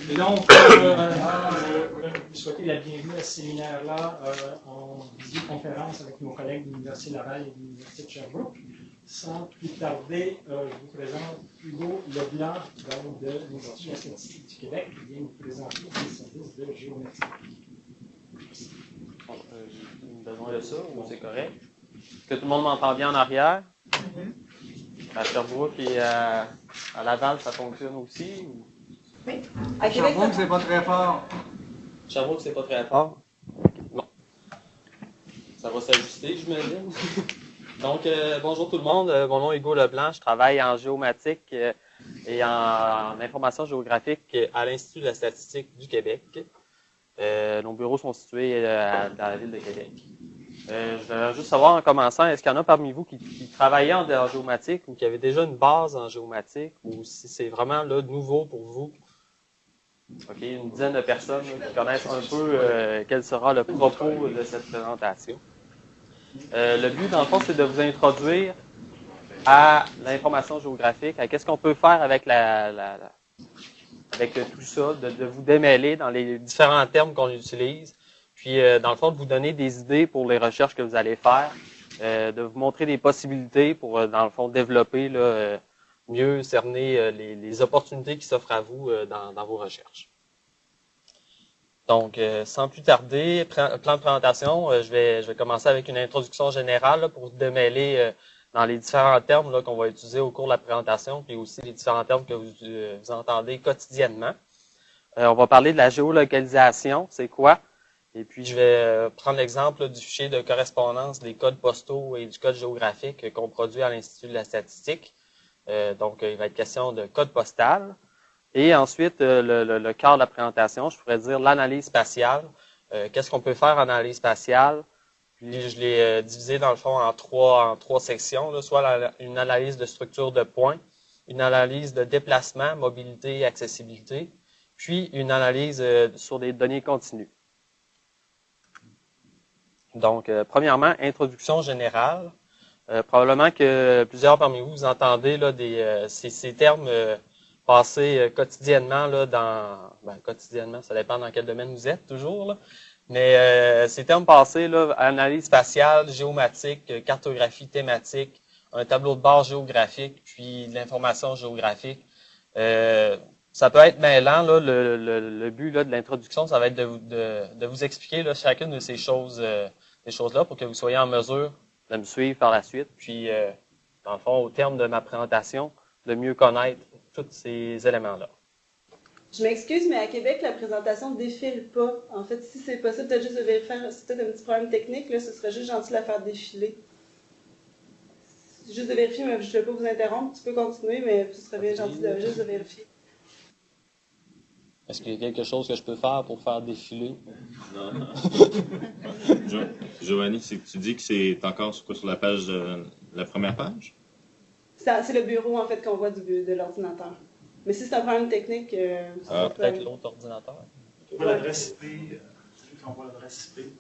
Et donc, vous souhaitez la bienvenue à ce séminaire-là en visioconférence avec nos collègues de l'Université Laval et de l'Université de Sherbrooke. Sans plus tarder, je vous présente Hugo Leblanc, donc de l'Université statistique du Québec, qui vient nous présenter les services de géométrie. J'ai besoin de ça ou c'est correct? Est-ce que tout le monde m'entend bien en arrière? À Sherbrooke et à Laval, ça fonctionne aussi? Ou? Oui. À Québec, Sherbrooke, c'est pas très fort. Sherbrooke, c'est pas très fort? Bon. Ça va s'ajuster, j'imagine. Donc, bonjour tout le monde. Mon nom est Hugo Leblanc. Je travaille en géomatique et en information géographique à l'Institut de la statistique du Québec. Nos bureaux sont situés dans la ville de Québec. Je voudrais juste savoir en commençant, est-ce qu'il y en a parmi vous qui travaillaient en géomatique ou qui avaient déjà une base en géomatique ou si c'est vraiment là, nouveau pour vous? OK, une dizaine de personnes qui connaissent un peu quel sera le propos de cette présentation. Le but, dans le fond, c'est de vous introduire à l'information géographique, à qu'est-ce qu'on peut faire avec avec tout ça, de vous démêler dans les différents termes qu'on utilise, puis dans le fond, de vous donner des idées pour les recherches que vous allez faire, de vous montrer des possibilités pour, dans le fond, développer mieux cerner les opportunités qui s'offrent à vous dans vos recherches. Donc, sans plus tarder, plan de présentation, je vais commencer avec une introduction générale là, pour vous démêler dans les différents termes qu'on va utiliser au cours de la présentation, puis aussi les différents termes que vous entendez quotidiennement. On va parler de la géolocalisation, c'est quoi? Et puis, je vais prendre l'exemple du fichier de correspondance des codes postaux et du code géographique qu'on produit à l'Institut de la statistique. Donc, il va être question de code postal. Et ensuite, le cœur de la présentation, je pourrais dire l'analyse spatiale. Qu'est-ce qu'on peut faire en analyse spatiale? Puis, je l'ai divisé dans le fond en trois sections, là, soit une analyse de structure de points, une analyse de déplacement, mobilité et accessibilité, puis une analyse sur des données continues. Donc, premièrement, introduction générale. Probablement que plusieurs parmi vous entendez là, ces termes passer quotidiennement là, quotidiennement, ça dépend dans quel domaine vous êtes toujours, là. Mais ces termes passés, là, analyse spatiale, géomatique, cartographie thématique, un tableau de bord géographique, puis de l'information géographique. Ça peut être mêlant, là, le but là, de l'introduction, ça va être de vous expliquer là, chacune de ces choses-là pour que vous soyez en mesure de me suivre par la suite. Puis, dans le fond, au terme de ma présentation, de mieux connaître tous ces éléments-là. Je m'excuse, mais à Québec, la présentation ne défile pas. En fait, si c'est possible, peut-être juste de vérifier, si tu as un petit problème technique, là, ce serait juste gentil de la faire défiler. Juste de vérifier, mais je ne vais pas vous interrompre. Tu peux continuer, mais ce serait bien gentil juste de vérifier. Est-ce qu'il y a quelque chose que je peux faire pour faire défiler? Non. Giovanni, tu dis que c'est encore sur la page la première page? C'est le bureau, en fait, qu'on voit de l'ordinateur. Mais si c'est un problème technique... peut-être l'autre ordinateur. On voit l'adresse IP, on voit l'adresse IP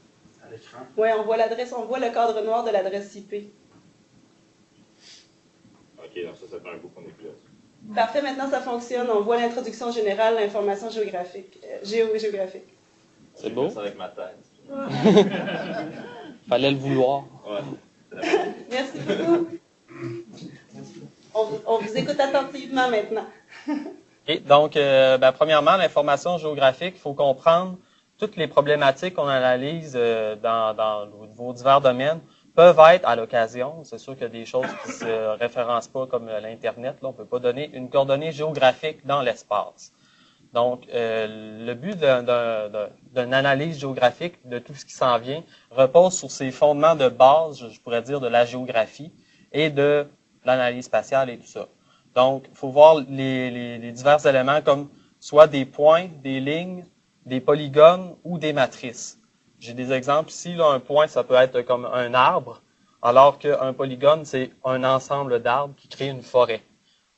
à l'écran. Oui, on voit le cadre noir de l'adresse IP. OK, donc ça fait un bout qu'on n'est plus là. Parfait, maintenant ça fonctionne. On voit l'introduction générale, l'information géographique, géographique. C'est beau? Ça avec ma tête. Fallait le vouloir. Ouais. Merci beaucoup. On vous écoute attentivement maintenant. Okay, donc, premièrement, l'information géographique, il faut comprendre toutes les problématiques qu'on analyse dans vos divers domaines peuvent être à l'occasion. C'est sûr qu'il y a des choses qui ne se référencent pas comme l'Internet. Là, on ne peut pas donner une coordonnée géographique dans l'espace. Donc, le but d'une analyse géographique de tout ce qui s'en vient repose sur ces fondements de base, je pourrais dire, de la géographie et de l'analyse spatiale et tout ça. Donc, il faut voir les divers éléments comme soit des points, des lignes, des polygones ou des matrices. J'ai des exemples ici. Là, un point, ça peut être comme un arbre, alors qu'un polygone, c'est un ensemble d'arbres qui crée une forêt.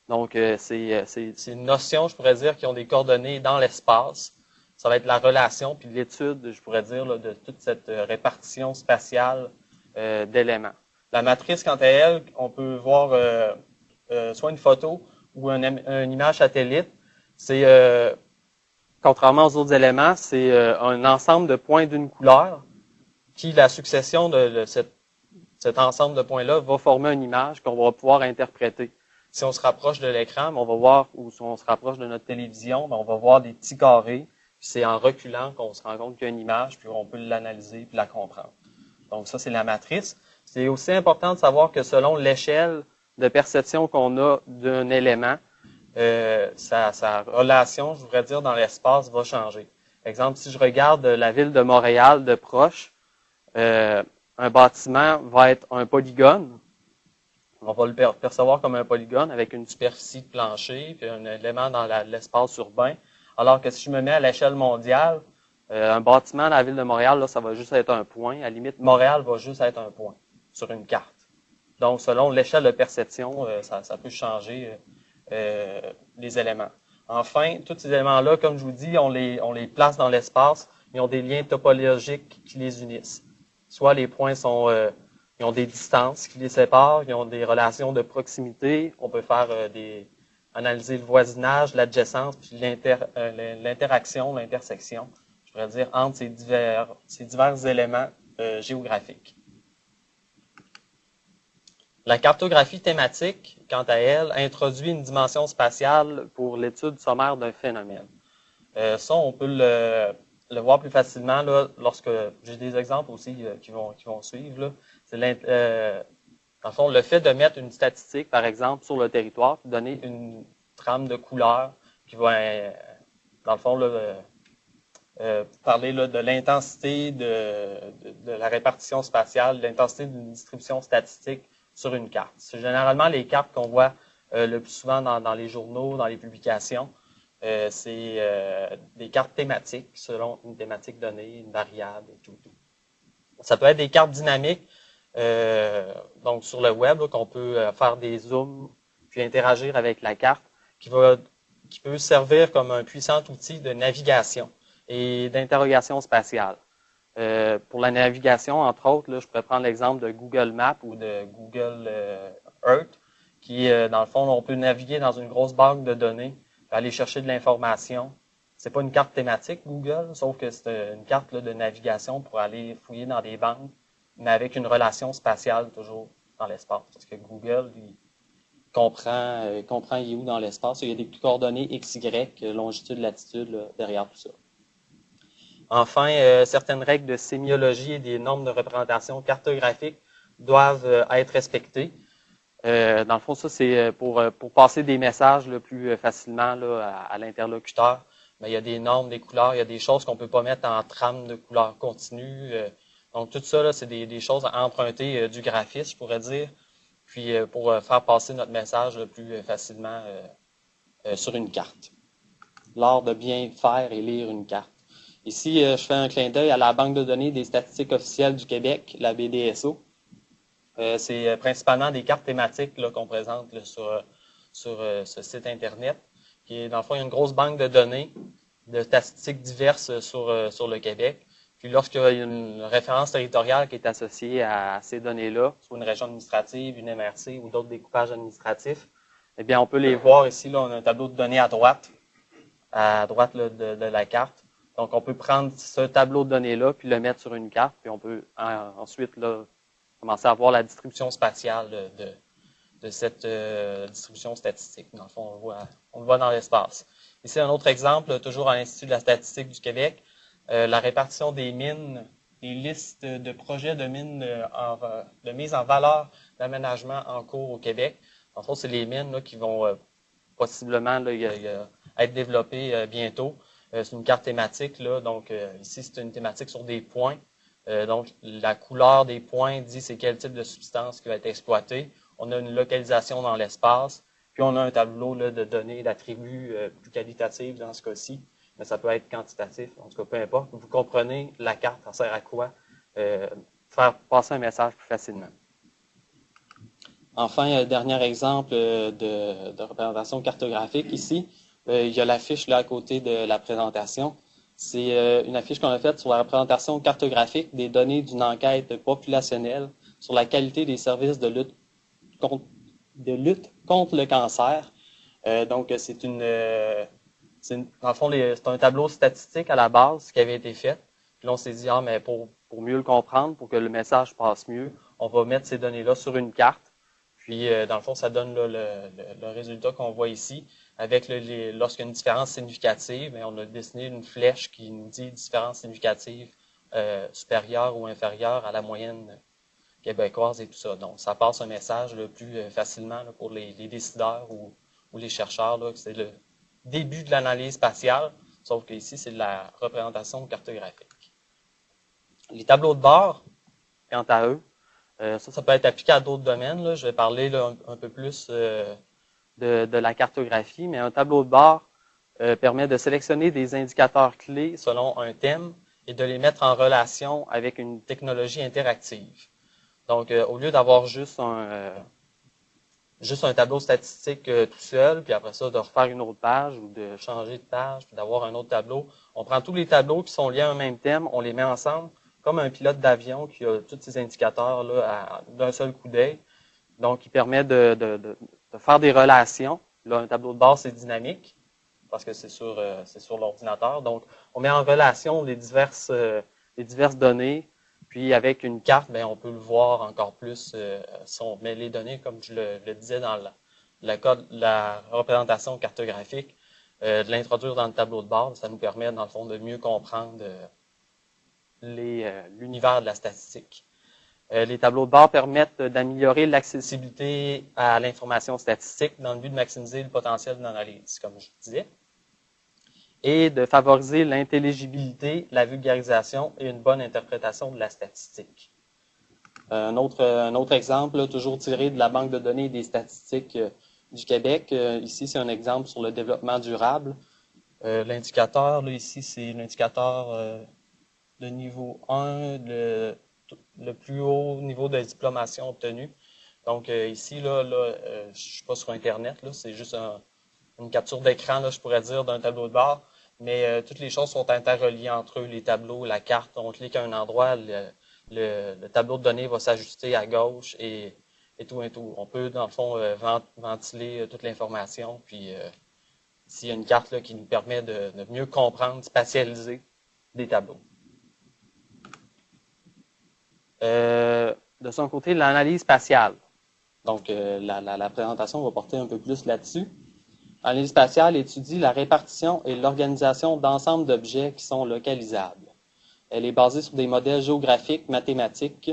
Donc, c'est une notion, je pourrais dire, qui ont des coordonnées dans l'espace. Ça va être la relation puis l'étude, je pourrais dire, là, de toute cette répartition spatiale d'éléments. La matrice, quant à elle, on peut voir soit une photo ou une image satellite. C'est contrairement aux autres éléments, c'est un ensemble de points d'une couleur qui, la succession de cet ensemble de points-là, va former une image qu'on va pouvoir interpréter. Si on se rapproche de l'écran, on va voir, ou si on se rapproche de notre télévision, on va voir des petits carrés. C'est en reculant qu'on se rend compte qu'il y a une image, puis on peut l'analyser puis la comprendre. Donc ça, c'est la matrice. C'est aussi important de savoir que selon l'échelle de perception qu'on a d'un élément, sa relation, je voudrais dire, dans l'espace va changer. Exemple, si je regarde la ville de Montréal de proche, un bâtiment va être un polygone. On va le percevoir comme un polygone avec une superficie de plancher, puis un élément dans l'espace urbain. Alors que si je me mets à l'échelle mondiale, un bâtiment dans la ville de Montréal, là, ça va juste être un point. À la limite, Montréal va juste être un point sur une carte. Donc, selon l'échelle de perception, ça peut changer les éléments. Enfin, tous ces éléments-là, comme je vous dis, on les place dans l'espace. Ils ont des liens topologiques qui les unissent. Soit les points ils ont des distances qui les séparent, ils ont des relations de proximité. On peut faire analyser le voisinage, l'adjacence, puis l'interaction, l'intersection, je pourrais dire, entre ces divers éléments géographiques. La cartographie thématique, quant à elle, introduit une dimension spatiale pour l'étude sommaire d'un phénomène. Ça, on peut le voir plus facilement là, lorsque j'ai des exemples aussi qui vont suivre. Là. C'est dans le fond, le fait de mettre une statistique, par exemple, sur le territoire, puis donner une trame de couleurs qui va, dans le fond, parler là, de l'intensité de la répartition spatiale, de l'intensité d'une distribution statistique sur une carte. C'est généralement les cartes qu'on voit le plus souvent dans les journaux, dans les publications. C'est des cartes thématiques selon une thématique donnée, une variable et tout. Ça peut être des cartes dynamiques, donc sur le web, qu'on peut faire des zooms puis interagir avec la carte, qui peut servir comme un puissant outil de navigation et d'interrogation spatiale. Pour la navigation, entre autres, là, je pourrais prendre l'exemple de Google Maps ou de Google Earth, qui, dans le fond, on peut naviguer dans une grosse banque de données, aller chercher de l'information. C'est pas une carte thématique, Google, sauf que c'est une carte là, de navigation pour aller fouiller dans des banques, mais avec une relation spatiale toujours dans l'espace. Parce que Google, il comprend il est où dans l'espace. Il y a des coordonnées X, Y, longitude, latitude là, derrière tout ça. Enfin, certaines règles de sémiologie et des normes de représentation cartographique doivent être respectées. Dans le fond, ça, c'est pour passer des messages là, plus facilement là, à l'interlocuteur. Mais il y a des normes, des couleurs, il y a des choses qu'on peut pas mettre en trame de couleurs continues. Donc, tout ça, là, c'est des choses à emprunter du graphisme, je pourrais dire, puis pour faire passer notre message le plus facilement sur une carte. L'art de bien faire et lire une carte. Ici, je fais un clin d'œil à la Banque de données des statistiques officielles du Québec, la BDSO. C'est principalement des cartes thématiques là, qu'on présente là, sur ce site Internet. Qui est, dans le fond, il y a une grosse banque de données, de statistiques diverses sur le Québec. Puis lorsqu'il y a une référence territoriale qui est associée à ces données-là, soit une région administrative, une MRC ou d'autres découpages administratifs, eh bien, on peut les voir ici. Là, on a un tableau de données à droite là, de la carte. Donc, on peut prendre ce tableau de données-là puis le mettre sur une carte, puis on peut ensuite là, commencer à voir la distribution spatiale de cette distribution statistique. Dans le fond, on le voit dans l'espace. Ici, un autre exemple, toujours à l'Institut de la statistique du Québec, la répartition des mines, les listes de projets de mines de mise en valeur d'aménagement en cours au Québec. En fait, c'est les mines là, qui vont possiblement là, être développées bientôt. C'est une carte thématique, là, donc ici, c'est une thématique sur des points. Donc, la couleur des points dit c'est quel type de substance qui va être exploité. On a une localisation dans l'espace, puis on a un tableau là, de données, d'attributs plus qualitatifs dans ce cas-ci, mais ça peut être quantitatif, en tout cas, peu importe. Vous comprenez la carte, ça sert à quoi? Faire passer un message plus facilement. Enfin, dernier exemple de représentation cartographique ici. Il y a l'affiche là à côté de la présentation. C'est une affiche qu'on a faite sur la représentation cartographique des données d'une enquête populationnelle sur la qualité des services de lutte contre le cancer. Donc, c'est une Dans le fond, c'est un tableau statistique à la base qui avait été fait. Puis là, on s'est dit, mais pour mieux le comprendre, pour que le message passe mieux, on va mettre ces données-là sur une carte. Puis, dans le fond, ça donne là, le résultat qu'on voit ici. Avec lorsqu'il y a une différence significative, on a dessiné une flèche qui nous dit différence significative supérieure ou inférieure à la moyenne québécoise et tout ça. Donc, ça passe un message le plus facilement là, pour les décideurs ou les chercheurs. Là, que c'est le début de l'analyse spatiale, sauf que ici, c'est de la représentation cartographique. Les tableaux de bord, quant à eux, ça peut être appliqué à d'autres domaines. Là. Je vais parler là, un peu plus de la cartographie, mais un tableau de bord permet de sélectionner des indicateurs clés selon un thème et de les mettre en relation avec une technologie interactive. Donc, au lieu d'avoir juste un tableau statistique tout seul, puis après ça, de refaire une autre page ou de changer de page, puis d'avoir un autre tableau, on prend tous les tableaux qui sont liés à un même thème, on les met ensemble, comme un pilote d'avion qui a tous ces indicateurs là d'un seul coup d'œil. Donc, il permet de faire des relations. Là, un tableau de bord, c'est dynamique, parce que c'est sur l'ordinateur. Donc, on met en relation les diverses données. Puis, avec une carte, on peut le voir encore plus si on met les données, comme je le disais dans la représentation cartographique, de l'introduire dans le tableau de bord. Ça nous permet, dans le fond, de mieux comprendre l'univers de la statistique. Les tableaux de bord permettent d'améliorer l'accessibilité à l'information statistique dans le but de maximiser le potentiel d'analyse, comme je disais, et de favoriser l'intelligibilité, la vulgarisation et une bonne interprétation de la statistique. Un autre exemple, là, toujours tiré de la Banque de données des statistiques du Québec. Ici, c'est un exemple sur le développement durable. L'indicateur, là, ici, c'est l'indicateur de niveau 1, le plus haut niveau de diplomation obtenu. Donc, ici, là, je ne suis pas sur Internet, là, c'est juste une capture d'écran, là, je pourrais dire, d'un tableau de bord. Mais toutes les choses sont interreliées entre eux, les tableaux, la carte. On clique à un endroit, le tableau de données va s'ajuster à gauche et tout et tout. On peut, dans le fond, ventiler toute l'information. Puis, s'il y a une carte là, qui nous permet de mieux comprendre, spatialiser des tableaux. De son côté, l'analyse spatiale. Donc, la présentation va porter un peu plus là-dessus. L'analyse spatiale étudie la répartition et l'organisation d'ensembles d'objets qui sont localisables. Elle est basée sur des modèles géographiques, mathématiques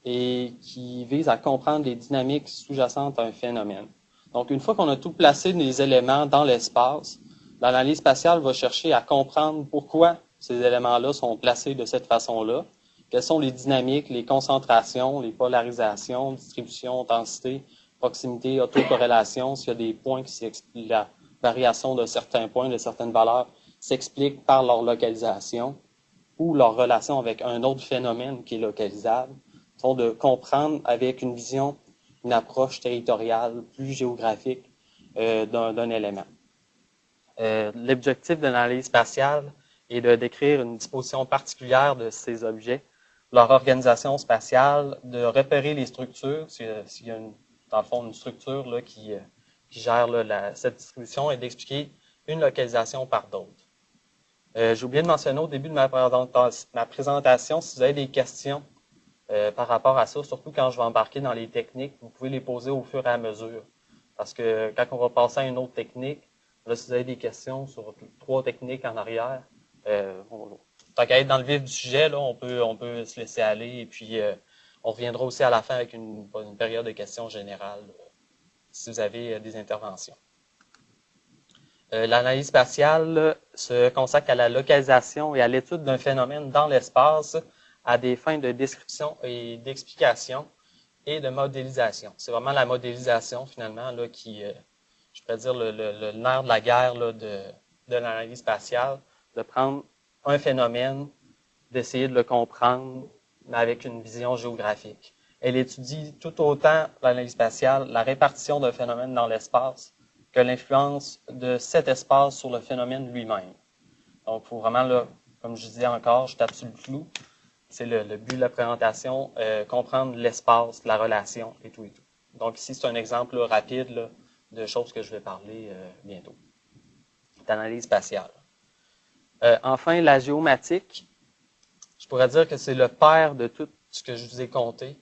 et qui visent à comprendre les dynamiques sous-jacentes à un phénomène. Donc, une fois qu'on a tout placé les éléments dans l'espace, l'analyse spatiale va chercher à comprendre pourquoi ces éléments-là sont placés de cette façon-là, quelles sont les dynamiques, les concentrations, les polarisations, distribution, densité, proximité, autocorrélation, s'il y a des points qui s'expliquent, la variation de certains points, de certaines valeurs, s'explique par leur localisation ou leur relation avec un autre phénomène qui est localisable, sont de comprendre avec une vision, une approche territoriale, plus géographique d'un élément. L'objectif de l'analyse spatiale est de décrire une disposition particulière de ces objets, leur organisation spatiale, de repérer les structures, s'il y a dans le fond une structure là, qui gère là, cette distribution et d'expliquer une localisation par d'autres. J'ai oublié de mentionner au début de ma présentation, si vous avez des questions par rapport à ça, surtout quand je vais embarquer dans les techniques, vous pouvez les poser au fur et à mesure. Parce que quand on va passer à une autre technique, là, si vous avez des questions sur 3 techniques en arrière, tant qu'à être dans le vif du sujet, là, on peut se laisser aller et puis on reviendra aussi à la fin avec une période de questions générales si vous avez des interventions. L'analyse spatiale se consacre à la localisation et à l'étude d'un phénomène dans l'espace à des fins de description et d'explication et de modélisation. C'est vraiment la modélisation, finalement, là, qui, je pourrais dire, le nerf de la guerre là, de l'analyse spatiale, de prendre un phénomène, d'essayer de le comprendre, mais avec une vision géographique. Elle étudie tout autant l'analyse spatiale, la répartition d'un phénomène dans l'espace, que l'influence de cet espace sur le phénomène lui-même. Donc, il faut vraiment, là, comme je disais encore, je tape sur le clou. C'est le but de la présentation, comprendre l'espace, la relation et tout et tout. Donc, ici, c'est un exemple là, rapide là, de choses que je vais parler bientôt. d'analyse spatiale. Enfin, la géomatique, je pourrais dire que c'est le père de tout ce que je vous ai compté.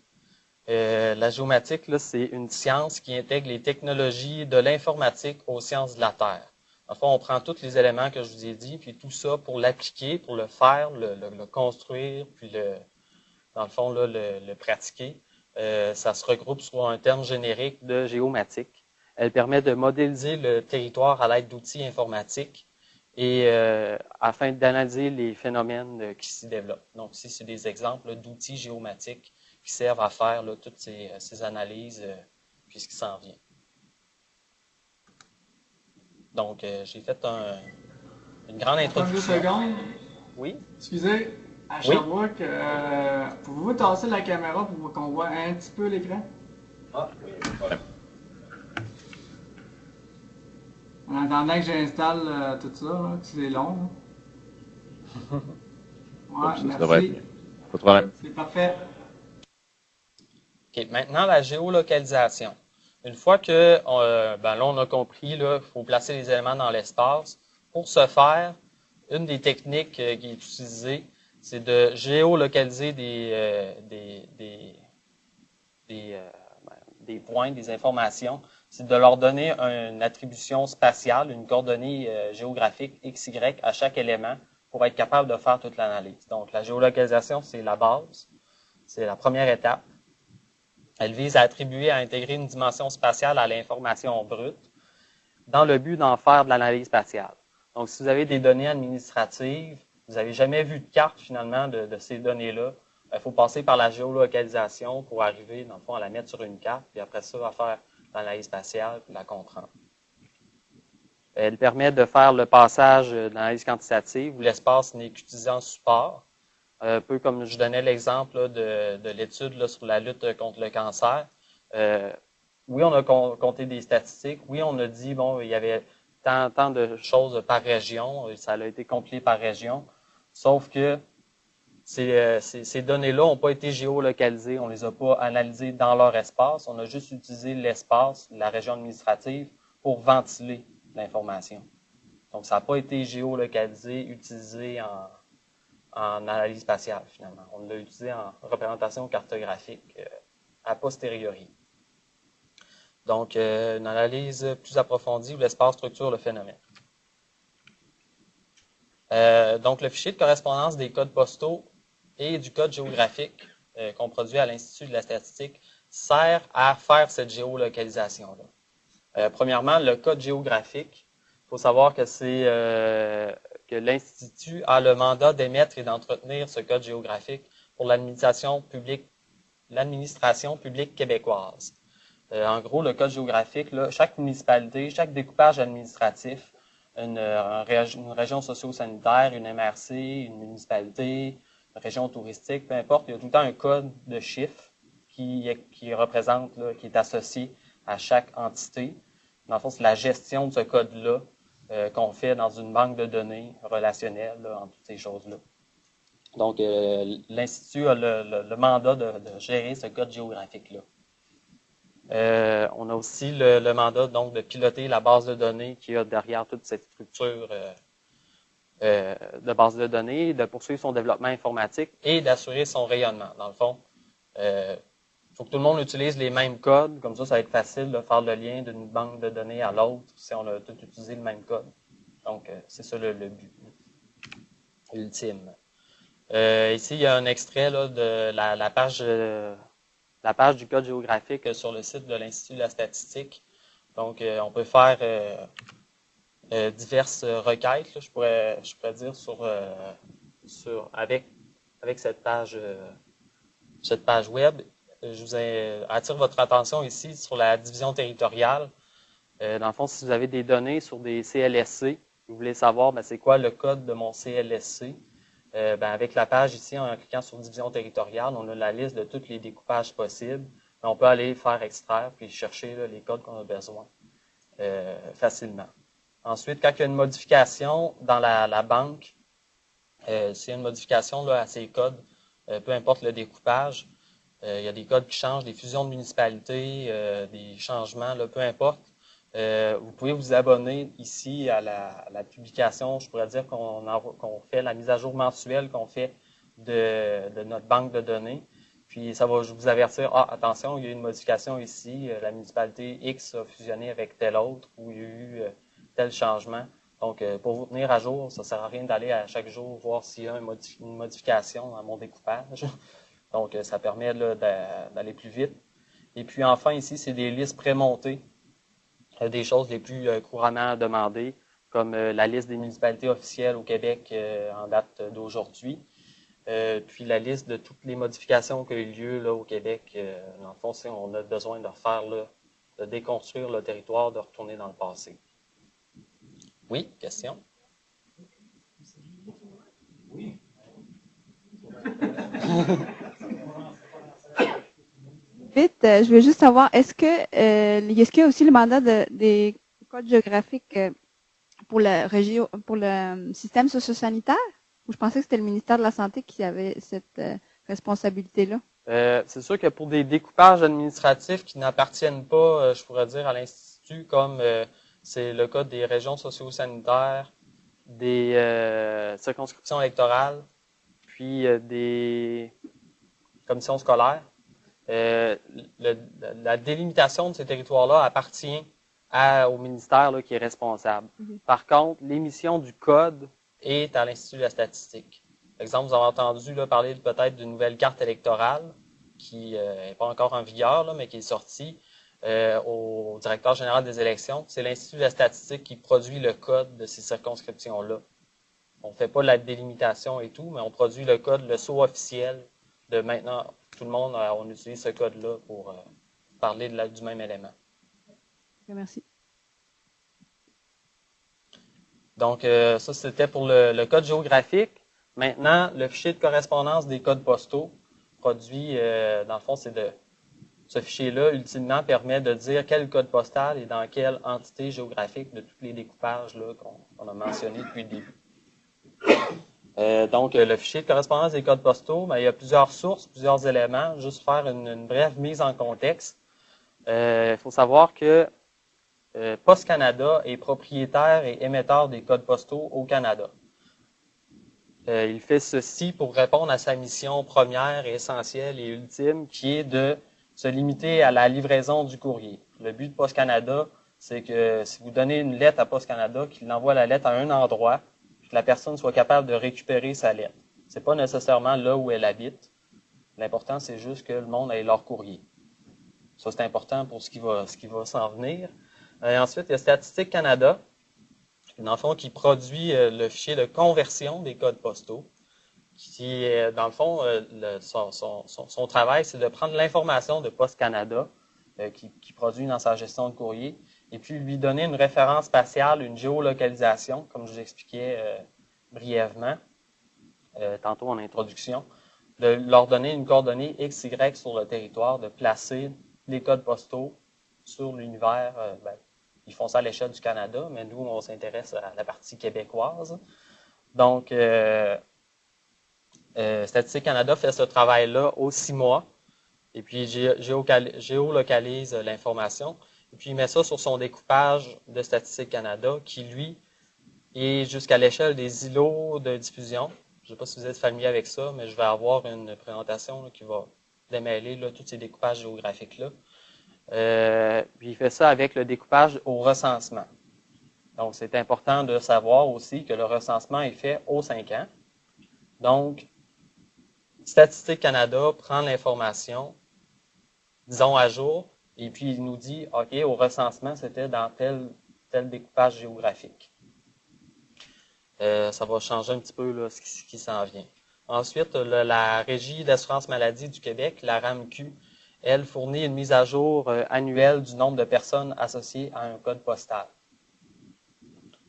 La géomatique, là, c'est une science qui intègre les technologies de l'informatique aux sciences de la Terre. En fait, on prend tous les éléments que je vous ai dit, puis tout ça pour l'appliquer, pour le faire, le construire, puis dans le fond, là, le pratiquer. Ça se regroupe sous un terme générique de géomatique. Elle permet de modéliser le territoire à l'aide d'outils informatiques et afin d'analyser les phénomènes qui s'y développent. Donc, ici, c'est des exemples d'outils géomatiques qui servent à faire là, toutes ces analyses puis ce qui s'en vient. Donc, j'ai fait une grande introduction. 2 secondes. Oui? Excusez, à Sherbrooke, pouvez-vous tasser la caméra pour qu'on voit un petit peu l'écran? Ah, oui, pas de problème. En attendant que j'installe tout ça, là, que c'est long. Ouais, Ça merci. devrait être mieux. Pas de problème. C'est parfait. OK, maintenant, la géolocalisation. Une fois que là, on a compris, il faut placer les éléments dans l'espace. Pour ce faire, une des techniques qui est utilisée, c'est de géolocaliser des points, des informations. C'est de leur donner une attribution spatiale, une coordonnée géographique XY à chaque élément pour être capable de faire toute l'analyse. Donc, la géolocalisation, c'est la base. C'est la première étape. Elle vise à attribuer, à intégrer une dimension spatiale à l'information brute dans le but d'en faire de l'analyse spatiale. Donc, si vous avez des données administratives, vous n'avez jamais vu de carte finalement de ces données-là, il faut passer par la géolocalisation pour arriver, dans le fond, à la mettre sur une carte, puis après ça, à faire l'analyse spatiale puis la comprendre. Elle permet de faire le passage de l'analyse quantitative où l'espace n'est qu'utilisé en support. Un peu comme je donnais l'exemple de l'étude sur la lutte contre le cancer. Oui, on a compté des statistiques. Oui, on a dit, bon, il y avait tant de choses par région. Ça a été compilé par région. Sauf que ces données-là n'ont pas été géolocalisées. On ne les a pas analysées dans leur espace. On a juste utilisé l'espace, la région administrative, pour ventiler l'information. Donc, ça n'a pas été géolocalisé, utilisé en analyse spatiale, finalement. On l'a utilisé en représentation cartographique a posteriori. Donc, une analyse plus approfondie où l'espace structure le phénomène. Donc, le fichier de correspondance des codes postaux et du code géographique qu'on produit à l'Institut de la statistique sert à faire cette géolocalisation-là. Premièrement, le code géographique, il faut savoir que c'est que l'Institut a le mandat d'émettre et d'entretenir ce code géographique pour l'administration publique québécoise. En gros, le code géographique, là, chaque municipalité, chaque découpage administratif, une région socio-sanitaire, une MRC, une municipalité, une région touristique, peu importe, il y a tout le temps un code de chiffres qui représente, là, qui est associé à chaque entité. Dans le fond, c'est la gestion de ce code-là qu'on fait dans une banque de données relationnelle là, en toutes ces choses-là. Donc, l'Institut a le mandat de gérer ce code géographique-là. On a aussi le mandat donc de piloter la base de données qui a derrière toute cette structure de base de données, de poursuivre son développement informatique et d'assurer son rayonnement. Dans le fond, faut que tout le monde utilise les mêmes codes, comme ça va être facile de faire le lien d'une banque de données à l'autre si on a tout utilisé le même code. Donc, c'est ça le but ultime. Ici, il y a un extrait là, de la page du code géographique sur le site de l'Institut de la statistique. Donc, on peut faire diverses requêtes, là, je pourrais dire, avec cette page web. Je vous attire votre attention ici sur la division territoriale. Dans le fond, si vous avez des données sur des CLSC, vous voulez savoir c'est quoi le code de mon CLSC, avec la page ici, en cliquant sur division territoriale, on a la liste de tous les découpages possibles. On peut aller faire extraire puis chercher là, les codes qu'on a besoin facilement. Ensuite, quand il y a une modification dans la banque, s'il y a une modification là, à ces codes, peu importe le découpage, il y a des codes qui changent, des fusions de municipalités, des changements, là, peu importe. Vous pouvez vous abonner ici à la publication. Je pourrais dire qu'on fait la mise à jour mensuelle qu'on fait de notre banque de données. Puis ça va vous avertir, attention, il y a eu une modification ici, la municipalité X a fusionné avec telle autre, ou il y a eu tel changement. Donc, pour vous tenir à jour, ça ne sert à rien d'aller à chaque jour voir s'il y a une modification dans mon découpage. Donc, ça permet d'aller plus vite. Et puis enfin, ici, c'est des listes prémontées, des choses les plus couramment demandées, comme la liste des municipalités officielles au Québec en date d'aujourd'hui. Puis la liste de toutes les modifications qui ont eu lieu là, au Québec. Dans le fond, on a besoin de refaire, de déconstruire le territoire, de retourner dans le passé. Oui, question? Oui. Vite, je veux juste savoir, est-ce qu'il y a aussi le mandat des codes géographiques pour le système socio-sanitaire? Ou je pensais que c'était le ministère de la Santé qui avait cette responsabilité-là? C'est sûr que pour des découpages administratifs qui n'appartiennent pas, je pourrais dire, à l'Institut, comme c'est le cas des régions socio-sanitaires, des circonscriptions électorales, puis des commissions scolaires, la délimitation de ces territoires-là appartient au ministère là, qui est responsable. Par contre, l'émission du code est à l'Institut de la statistique. Par exemple, vous avez entendu là, parler peut-être d'une nouvelle carte électorale qui n'est pas encore en vigueur, là, mais qui est sortie au directeur général des élections. C'est l'Institut de la statistique qui produit le code de ces circonscriptions-là. On ne fait pas la délimitation et tout, mais on produit le code, le sceau officiel de maintenant. Tout le monde, on utilise ce code-là pour parler du même élément. Merci. Donc, ça, c'était pour le code géographique. Maintenant, le fichier de correspondance des codes postaux produit, dans le fond, ce fichier-là, ultimement, permet de dire quel code postal est dans quelle entité géographique de tous les découpages là, qu'on a mentionnés depuis le début. Donc, le fichier de correspondance des codes postaux, il y a plusieurs sources, plusieurs éléments. Juste faire une brève mise en contexte. Il faut savoir que Post Canada est propriétaire et émetteur des codes postaux au Canada. Il fait ceci pour répondre à sa mission première et essentielle et ultime, qui est de se limiter à la livraison du courrier. Le but de Post Canada, c'est que si vous donnez une lettre à Post Canada, qu'il envoie la lettre à un endroit, que la personne soit capable de récupérer sa lettre. C'est pas nécessairement là où elle habite. L'important, c'est juste que le monde ait leur courrier. Ça, c'est important pour ce qui va s'en venir. Ensuite, il y a Statistique Canada, dans le fond, qui produit le fichier de conversion des codes postaux. Qui, dans le fond, son travail, c'est de prendre l'information de Post Canada, qui produit dans sa gestion de courrier, et puis lui donner une référence spatiale, une géolocalisation, comme je vous expliquais brièvement, tantôt en introduction, de leur donner une coordonnée X, Y sur le territoire, de placer les codes postaux sur l'univers. Ils font ça à l'échelle du Canada, mais nous, on s'intéresse à la partie québécoise. Donc, Statistique Canada fait ce travail-là aux 6 mois, et puis géolocalise l'information, et puis il met ça sur son découpage de Statistique Canada, qui, lui, est jusqu'à l'échelle des îlots de diffusion. Je ne sais pas si vous êtes familier avec ça, mais je vais avoir une présentation là, qui va démêler là, tous ces découpages géographiques-là. Puis il fait ça avec le découpage au recensement. Donc, c'est important de savoir aussi que le recensement est fait aux 5 ans. Donc, Statistique Canada prend l'information, disons à jour, et puis il nous dit, OK, au recensement, c'était dans tel découpage géographique. Ça va changer un petit peu là, ce qui s'en vient. Ensuite, la Régie d'assurance maladie du Québec, la RAMQ, elle fournit une mise à jour annuelle du nombre de personnes associées à un code postal.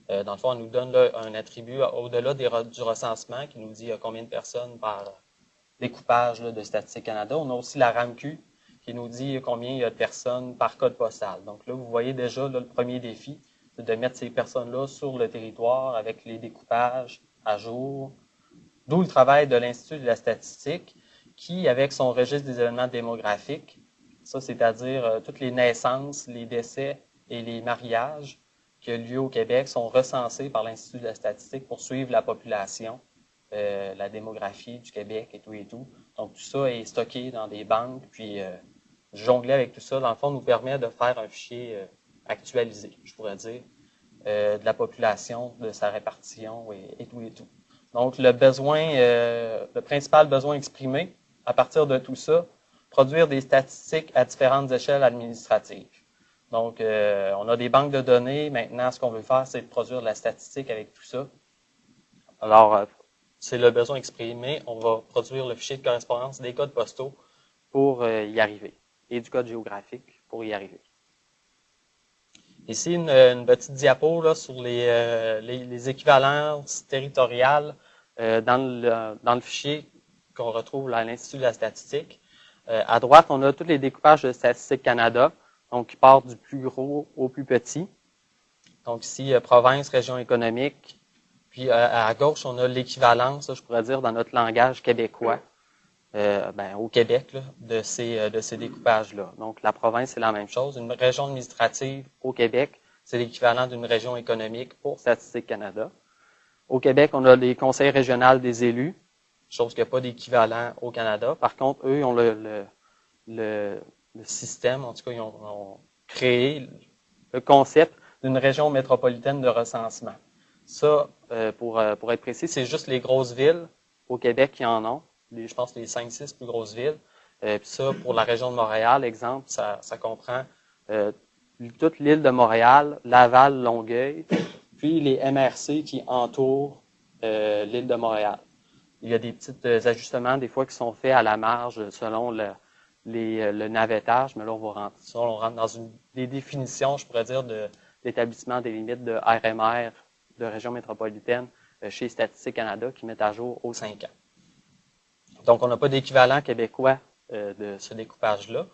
Dans le fond, elle nous donne là, un attribut au-delà du recensement qui nous dit combien de personnes par découpage là, de Statistique Canada. On a aussi la RAMQ qui nous dit combien il y a de personnes par code postal. Donc là, vous voyez déjà là, le premier défi, c'est de mettre ces personnes-là sur le territoire avec les découpages à jour. D'où le travail de l'Institut de la statistique qui, avec son registre des événements démographiques, ça c'est-à-dire toutes les naissances, les décès et les mariages qui ont lieu au Québec sont recensés par l'Institut de la statistique pour suivre la population, la démographie du Québec et tout et tout. Donc, tout ça est stocké dans des banques, puis jongler avec tout ça, dans le fond, nous permet de faire un fichier actualisé, je pourrais dire, de la population, de sa répartition et tout et tout. Donc, le principal besoin exprimé à partir de tout ça, produire des statistiques à différentes échelles administratives. Donc, on a des banques de données. Maintenant, ce qu'on veut faire, c'est de produire de la statistique avec tout ça. Alors, c'est le besoin exprimé. On va produire le fichier de correspondance des codes postaux pour y arriver et du code géographique pour y arriver. Ici, une petite diapo là, sur les équivalences territoriales dans le fichier qu'on retrouve à l'Institut de la statistique. À droite, on a tous les découpages de Statistique Canada, donc qui partent du plus gros au plus petit. Donc ici, province, région économique. Puis à gauche, on a l'équivalence, je pourrais dire, dans notre langage québécois, au Québec, là, de ces découpages-là. Donc la province, c'est la même chose. Une région administrative au Québec, c'est l'équivalent d'une région économique pour Statistique Canada. Au Québec, on a les conseils régionaux des élus, chose qu'il n'y a pas d'équivalent au Canada. Par contre, eux, ils ont le système, en tout cas, ils ont créé le concept d'une région métropolitaine de recensement. Ça, pour être précis, c'est juste les grosses villes au Québec qui en ont. Je pense les 5-6 plus grosses villes. Puis ça, pour la région de Montréal, exemple, ça comprend toute l'île de Montréal, Laval, Longueuil, puis les MRC qui entourent l'île de Montréal. Il y a des petits ajustements, des fois, qui sont faits à la marge selon le navettage, mais là, on rentre dans des définitions, je pourrais dire, d'établissement des limites de RMR, de région métropolitaine, chez Statistique Canada, qui mettent à jour aux 5 ans. Donc, on n'a pas d'équivalent québécois de ce découpage-là.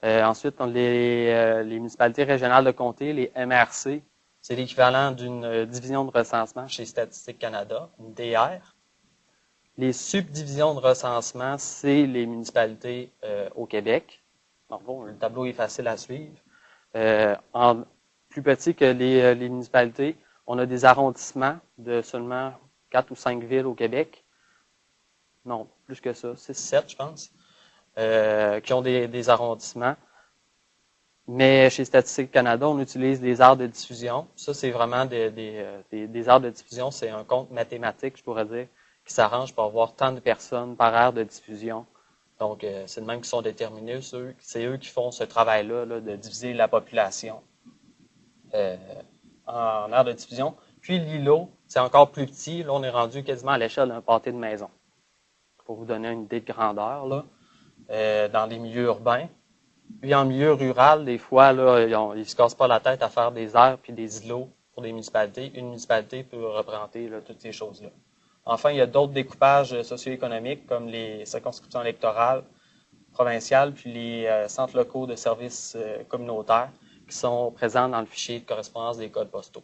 Ensuite, on a les municipalités régionales de comté, les MRC, c'est l'équivalent d'une division de recensement chez Statistique Canada, une DR. Les subdivisions de recensement, c'est les municipalités au Québec. Donc, bon, le tableau est facile à suivre. Plus petit que les municipalités, on a des arrondissements de seulement 4 ou 5 villes au Québec. Non, plus que ça, 6-7, je pense, qui ont des arrondissements. Mais chez Statistique Canada, on utilise des aires de diffusion. Ça, c'est vraiment des aires de diffusion. C'est un compte mathématique, je pourrais dire, qui s'arrange pour avoir tant de personnes par aire de diffusion. Donc, c'est de même qu'ils sont déterminés. C'est eux qui font ce travail-là là, de diviser la population en aire de diffusion. Puis l'îlot, c'est encore plus petit. Là, on est rendu quasiment à l'échelle d'un pâté de maison. Pour vous donner une idée de grandeur, là, dans les milieux urbains. Puis en milieu rural, des fois, là, ils ne se cassent pas la tête à faire des aires puis des îlots pour des municipalités. Une municipalité peut représenter là, toutes ces choses-là. Enfin, il y a d'autres découpages socio-économiques comme les circonscriptions électorales provinciales puis les centres locaux de services communautaires qui sont présents dans le fichier de correspondance des codes postaux.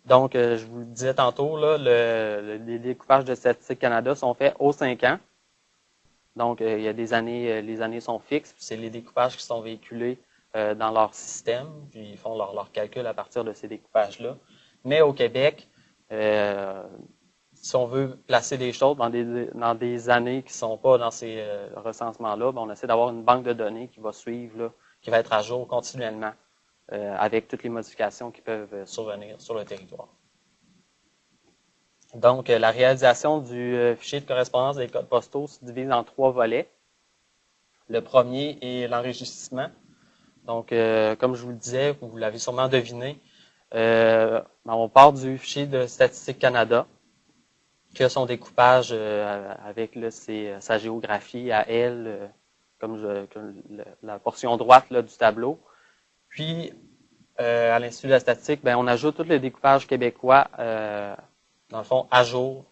Donc, je vous le disais tantôt, là, les découpages de Statistique Canada sont faits aux 5 ans. Donc, il y a des années, les années sont fixes, puis c'est les découpages qui sont véhiculés dans leur système, puis ils font leur calcul à partir de ces découpages-là. Mais au Québec, si on veut placer des choses dans des années qui ne sont pas dans ces recensements-là, on essaie d'avoir une banque de données qui va suivre, là, qui va être à jour continuellement avec toutes les modifications qui peuvent survenir sur le territoire. Donc, la réalisation du fichier de correspondance des codes postaux se divise en 3 volets. Le premier est l'enregistrement. Donc, comme je vous le disais, vous l'avez sûrement deviné, on part du fichier de Statistique Canada, qui a son découpage avec là, sa géographie à elle, comme la portion droite là, du tableau. Puis, à l'Institut de la statistique, on ajoute tous les découpages québécois, dans le fond, à jour.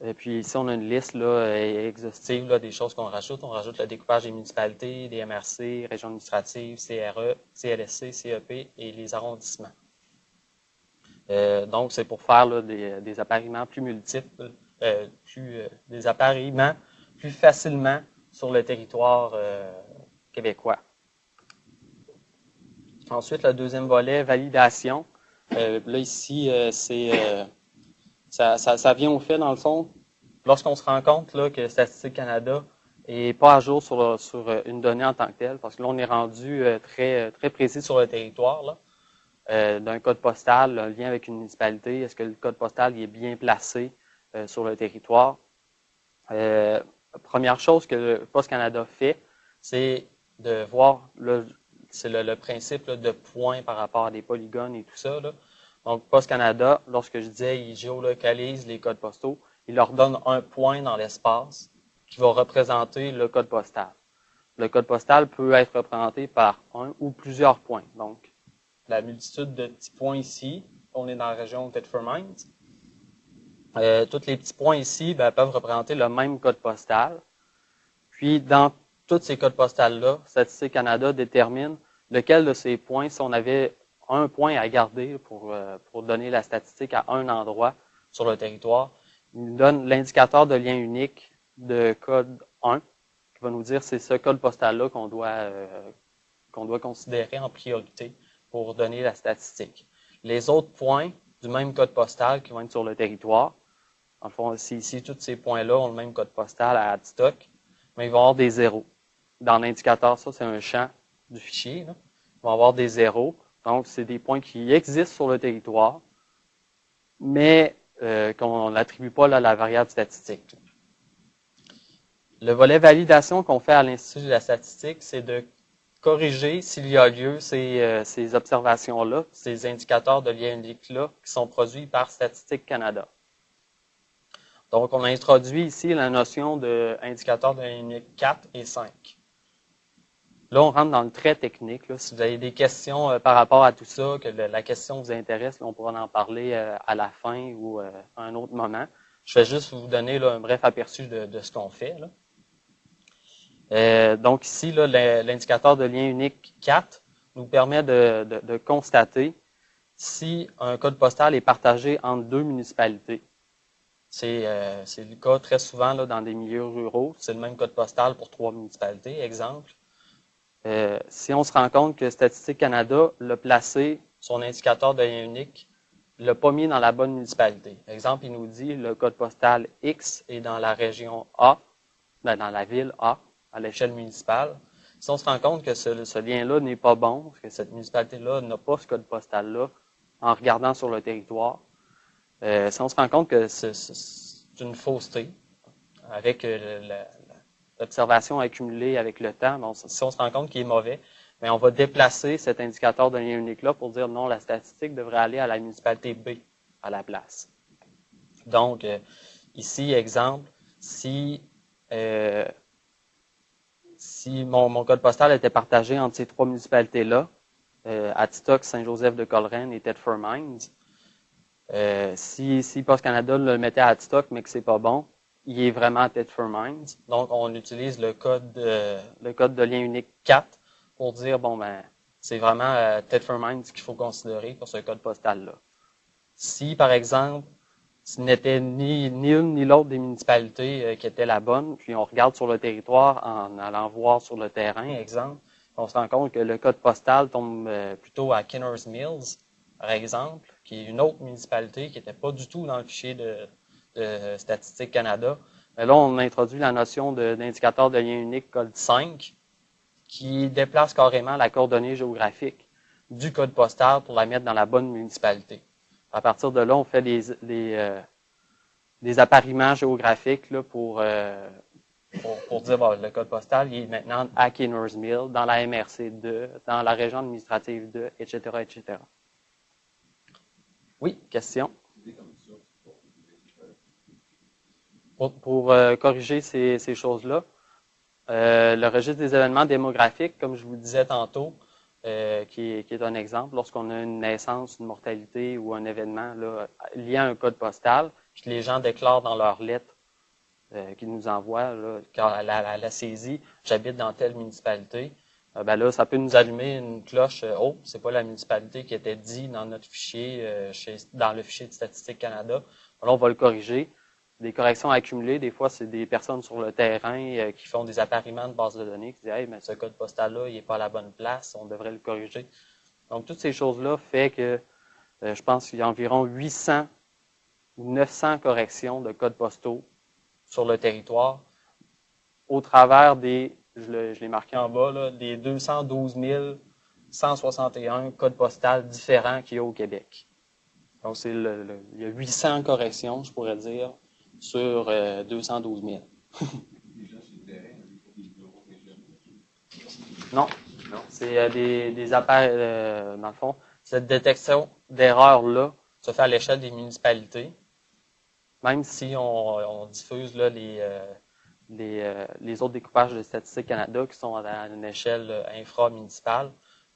Et puis ici, on a une liste là, exhaustive là, des choses qu'on rajoute. On rajoute le découpage des municipalités, des MRC, régions administratives, CRE, CLSC, CEP et les arrondissements. Donc, c'est pour faire là, des appariements plus multiples, des appariements plus facilement sur le territoire québécois. Ensuite, le deuxième volet, validation. Là, ici, ça vient au fait, dans le fond, lorsqu'on se rend compte là, que Statistique Canada n'est pas à jour sur une donnée en tant que telle, parce que là, on est rendu très précis sur le territoire, là, d'un code postal, un lien avec une municipalité. Est-ce que le code postal il est bien placé sur le territoire? Première chose que Poste Canada fait, c'est de voir c'est le principe là, de points par rapport à des polygones et tout ça. Là. Donc, Poste Canada, lorsque je disais il géolocalise les codes postaux, il leur donne un point dans l'espace qui va représenter le code postal. Le code postal peut être représenté par un ou plusieurs points. Donc, la multitude de petits points ici, on est dans la région Thetford Mines. Tous les petits points ici peuvent représenter le même code postal. Puis, dans tous ces codes postals-là, Statistique Canada détermine lequel de ces points, si on avait un point à garder pour donner la statistique à un endroit sur le territoire, il nous donne l'indicateur de lien unique de code 1, qui va nous dire c'est ce code postal-là qu'on doit considérer en priorité pour donner la statistique. Les autres points du même code postal qui vont être sur le territoire, en fond, ici, tous ces points-là ont le même code postal à Adstock, mais ils vont avoir des zéros. Dans l'indicateur, ça, c'est un champ du fichier. Là. Ils vont avoir des zéros. Donc, c'est des points qui existent sur le territoire, mais qu'on n'attribue pas là, à la variable statistique. Le volet validation qu'on fait à l'Institut de la statistique, c'est de corriger s'il y a lieu ces observations-là, ces indicateurs de lien unique-là qui sont produits par Statistique Canada. Donc, on a introduit ici la notion d'indicateur de lien unique 4 et 5. Là, on rentre dans le très technique. Là. Si vous avez des questions par rapport à tout ça, que la question vous intéresse, là, on pourra en parler à la fin ou à un autre moment. Je vais juste vous donner là, un bref aperçu de ce qu'on fait. Là. Donc ici, là, l'indicateur de lien unique 4 nous permet de constater si un code postal est partagé entre deux municipalités. C'est le cas très souvent là, dans des milieux ruraux. C'est le même code postal pour 3 municipalités, exemple. Si on se rend compte que Statistique Canada l'a placé, son indicateur de lien unique, l'a pas mis dans la bonne municipalité. Exemple, il nous dit le code postal X est dans la région A, dans la ville A, à l'échelle municipale. Si on se rend compte que ce lien-là n'est pas bon, que cette municipalité-là n'a pas ce code postal-là, en regardant sur le territoire, si on se rend compte que c'est une fausseté, avec l'observation accumulée avec le temps, bon, si on se rend compte qu'il est mauvais, mais on va déplacer cet indicateur de lien unique-là pour dire non, la statistique devrait aller à la municipalité B à la place. Donc, ici, exemple, si mon code postal était partagé entre ces 3 municipalités-là, Adstock, Saint-Joseph-de-Coleraine et Thetford Mines, si Poste Canada le mettait à Adstock, mais que c'est pas bon, il est vraiment à Thetford Mines. Donc, on utilise le code de lien unique 4 pour dire, bon, ben, c'est vraiment Thetford Mines qu'il faut considérer pour ce code postal-là. Si, par exemple, ce n'était ni une ni l'autre des municipalités qui était la bonne, puis on regarde sur le territoire en allant voir sur le terrain, exemple, on se rend compte que le code postal tombe plutôt à Kinners Mills, par exemple, qui est une autre municipalité qui n'était pas du tout dans le fichier de Statistique Canada. Mais là, on introduit la notion d'indicateur de lien unique code 5 qui déplace carrément la coordonnée géographique du code postal pour la mettre dans la bonne municipalité. À partir de là, on fait des appariements géographiques là, pour dire bon, le code postal il est maintenant à Kinners Mill, dans la MRC 2, dans la région administrative 2, etc., etc. Oui, question? Pour corriger ces choses-là, le registre des événements démographiques, comme je vous disais tantôt, qui est un exemple, lorsqu'on a une naissance, une mortalité ou un événement là, lié à un code postal, puis que les gens déclarent dans leur lettre qu'ils nous envoient, là, quand la saisie, j'habite dans telle municipalité, ben là, ça peut nous allumer une cloche, oh, c'est pas la municipalité qui était dit dans notre fichier, dans le fichier de Statistique Canada. Alors, on va le corriger. des corrections accumulées. Des fois, c'est des personnes sur le terrain qui font des appariements de bases de données, qui disent « Hey, mais ce code postal-là, il n'est pas à la bonne place, on devrait le corriger. » Donc, toutes ces choses-là fait que je pense qu'il y a environ 800 ou 900 corrections de codes postaux sur le territoire au travers des, je l'ai marqué en bas, là, des 212 161 codes postaux différents qu'il y a au Québec. Donc, il y a 800 corrections, je pourrais dire, sur 212 000. Non, c'est des appareils, dans le fond, cette détection d'erreurs-là se fait à l'échelle des municipalités. Même si on diffuse là, les autres découpages de Statistique Canada qui sont à une échelle infra-municipale,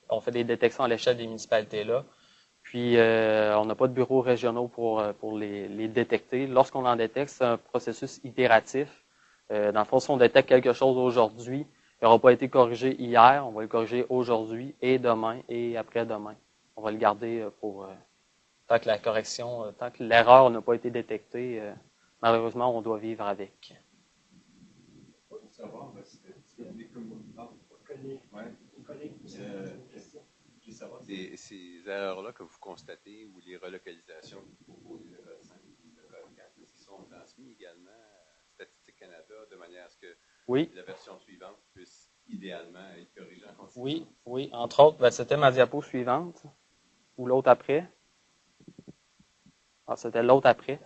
on fait des détections à l'échelle des municipalités là. Puis, on n'a pas de bureaux régionaux pour les détecter. Lorsqu'on en détecte, c'est un processus itératif. Dans le fond, si on détecte quelque chose aujourd'hui, il n'aura pas été corrigé hier, on va le corriger aujourd'hui et demain et après-demain. On va le garder pour tant que la correction, tant que l'erreur n'a pas été détectée, malheureusement, on doit vivre avec. Ces erreurs-là que vous constatez ou les relocalisations que vous proposez de code 5 ou de code 4, est-ce qu'ils sont transmis également à Statistique Canada de manière à ce que la version suivante puisse idéalement être corrigée en continu? Oui. Entre autres, c'était ma diapo suivante ou l'autre après. Ah, c'était l'autre après.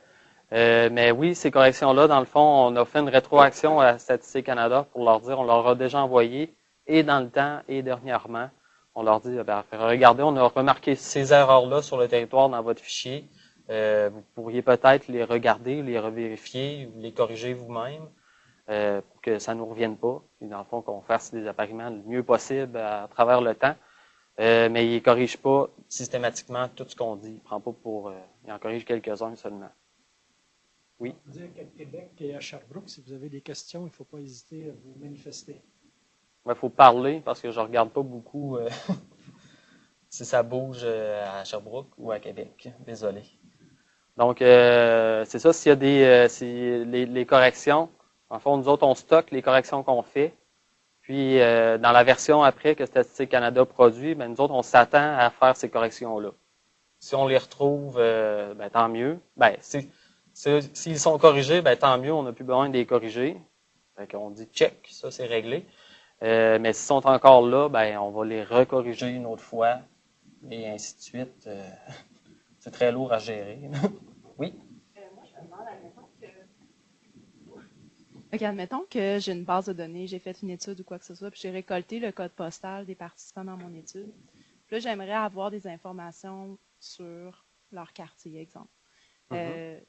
Mais oui, ces corrections-là, dans le fond, on a fait une rétroaction à Statistique Canada pour leur dire, on leur a déjà envoyé, et dans le temps, et dernièrement, on leur dit, regardez, on a remarqué ces erreurs-là sur le territoire dans votre fichier. Vous pourriez peut-être les regarder, les revérifier, ou les corriger vous-même, pour que ça ne nous revienne pas. Et dans le fond, qu'on fasse des appariements le mieux possible à travers le temps. Mais il ne corrige pas systématiquement tout ce qu'on dit. Il prend pas pour. Il en corrige quelques-uns seulement. Oui. Je veux dire qu'à Québec et à Sherbrooke, si vous avez des questions, il ne faut pas hésiter à vous manifester. Il faut parler parce que je ne regarde pas beaucoup si ça bouge à Sherbrooke ou à Québec. Désolé. Donc, c'est ça, s'il y a les corrections, en fond, nous autres, on stocke les corrections qu'on fait. Puis, dans la version après que Statistique Canada produit, nous autres, on s'attend à faire ces corrections-là. Si on les retrouve, tant mieux. S'ils sont corrigés, tant mieux, on n'a plus besoin de les corriger. On dit check, ça c'est réglé. Mais s'ils sont encore là, on va les recorriger une autre fois, et ainsi de suite. C'est très lourd à gérer. Oui? Moi, je me demande, admettons que j'ai une base de données, j'ai fait une étude ou quoi que ce soit, puis j'ai récolté le code postal des participants dans mon étude. Puis là, j'aimerais avoir des informations sur leur quartier, exemple.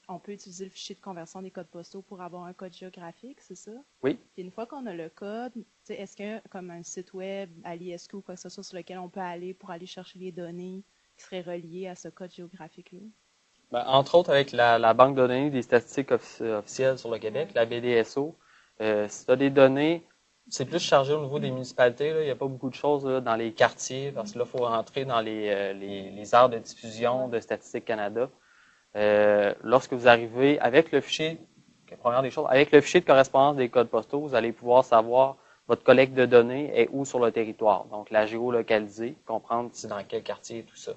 On peut utiliser le fichier de conversion des codes postaux pour avoir un code géographique, c'est ça? Oui. Puis une fois qu'on a le code, est-ce qu'il y a comme un site web à l'ISQ ou quoi que ce soit sur lequel on peut aller pour aller chercher les données qui seraient reliées à ce code géographique-là? Entre autres, avec la banque de données des statistiques officielles sur le Québec, la BDSO, si tu as des données, c'est plus chargé au niveau des municipalités. Là. Il n'y a pas beaucoup de choses là, dans les quartiers, parce que là, il faut rentrer dans les aires de diffusion de Statistique Canada. Lorsque vous arrivez avec le fichier, première des choses, avec le fichier de correspondance des codes postaux, vous allez pouvoir savoir votre collecte de données est où sur le territoire. Donc, la géolocaliser, comprendre c'est dans quel quartier et tout ça.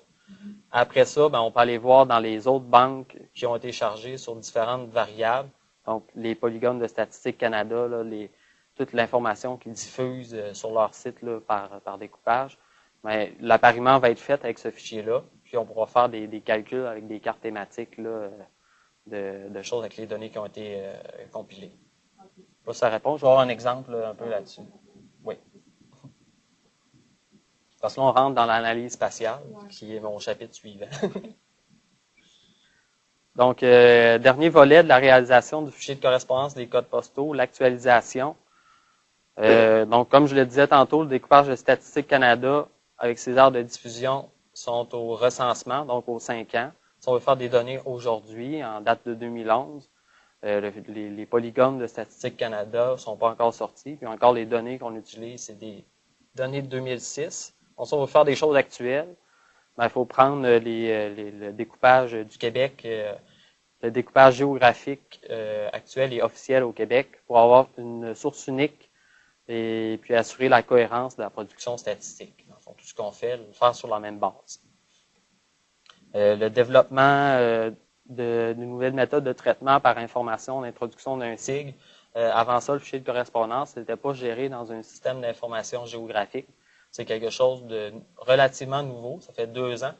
Après ça, on peut aller voir dans les autres banques qui ont été chargées sur différentes variables. Donc, les polygones de Statistique Canada, là, toute l'information qu'ils diffusent sur leur site là, par découpage. Mais l'appariement va être fait avec ce fichier-là. Puis, on pourra faire des calculs avec des cartes thématiques là, de choses avec les données qui ont été compilées. Là, ça répond. Je vais avoir un exemple là, un peu là-dessus. Oui. Parce que là, on rentre dans l'analyse spatiale, qui est mon chapitre suivant. Donc, dernier volet de la réalisation du fichier de correspondance des codes postaux, l'actualisation. Donc, comme je le disais tantôt, le découpage de Statistique Canada avec ses aires de diffusion sont au recensement, donc aux 5 ans. Si on veut faire des données aujourd'hui, en date de 2011, les polygones de Statistique Canada ne sont pas encore sortis. Puis encore, les données qu'on utilise, c'est des données de 2006. Donc, si on veut faire des choses actuelles, il faut prendre le découpage du Québec le découpage géographique actuel et officiel au Québec pour avoir une source unique et puis assurer la cohérence de la production statistique. Dans le fond, tout ce qu'on fait, le faire sur la même base. Le développement de nouvelles méthodes de traitement par information, d'introduction d'un sigle. Avant ça, le fichier de correspondance n'était pas géré dans un système d'information géographique. C'est quelque chose de relativement nouveau. Ça fait 2 ans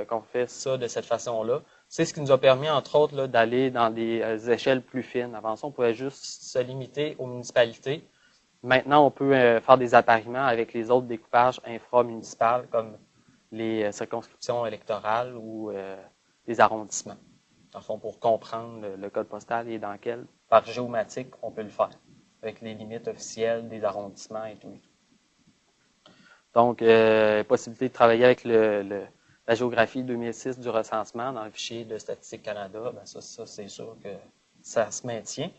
qu'on fait ça de cette façon-là. C'est ce qui nous a permis, entre autres, d'aller dans des échelles plus fines. Avant ça, on pouvait juste se limiter aux municipalités. Maintenant, on peut faire des appariements avec les autres découpages inframunicipaux, comme les circonscriptions électorales ou les arrondissements. Dans le fond, pour comprendre le code postal et dans quel, par géomatique, on peut le faire, avec les limites officielles des arrondissements et tout. Donc, possibilité de travailler avec la géographie 2006 du recensement dans le fichier de Statistique Canada, ben ça c'est sûr que ça se maintient.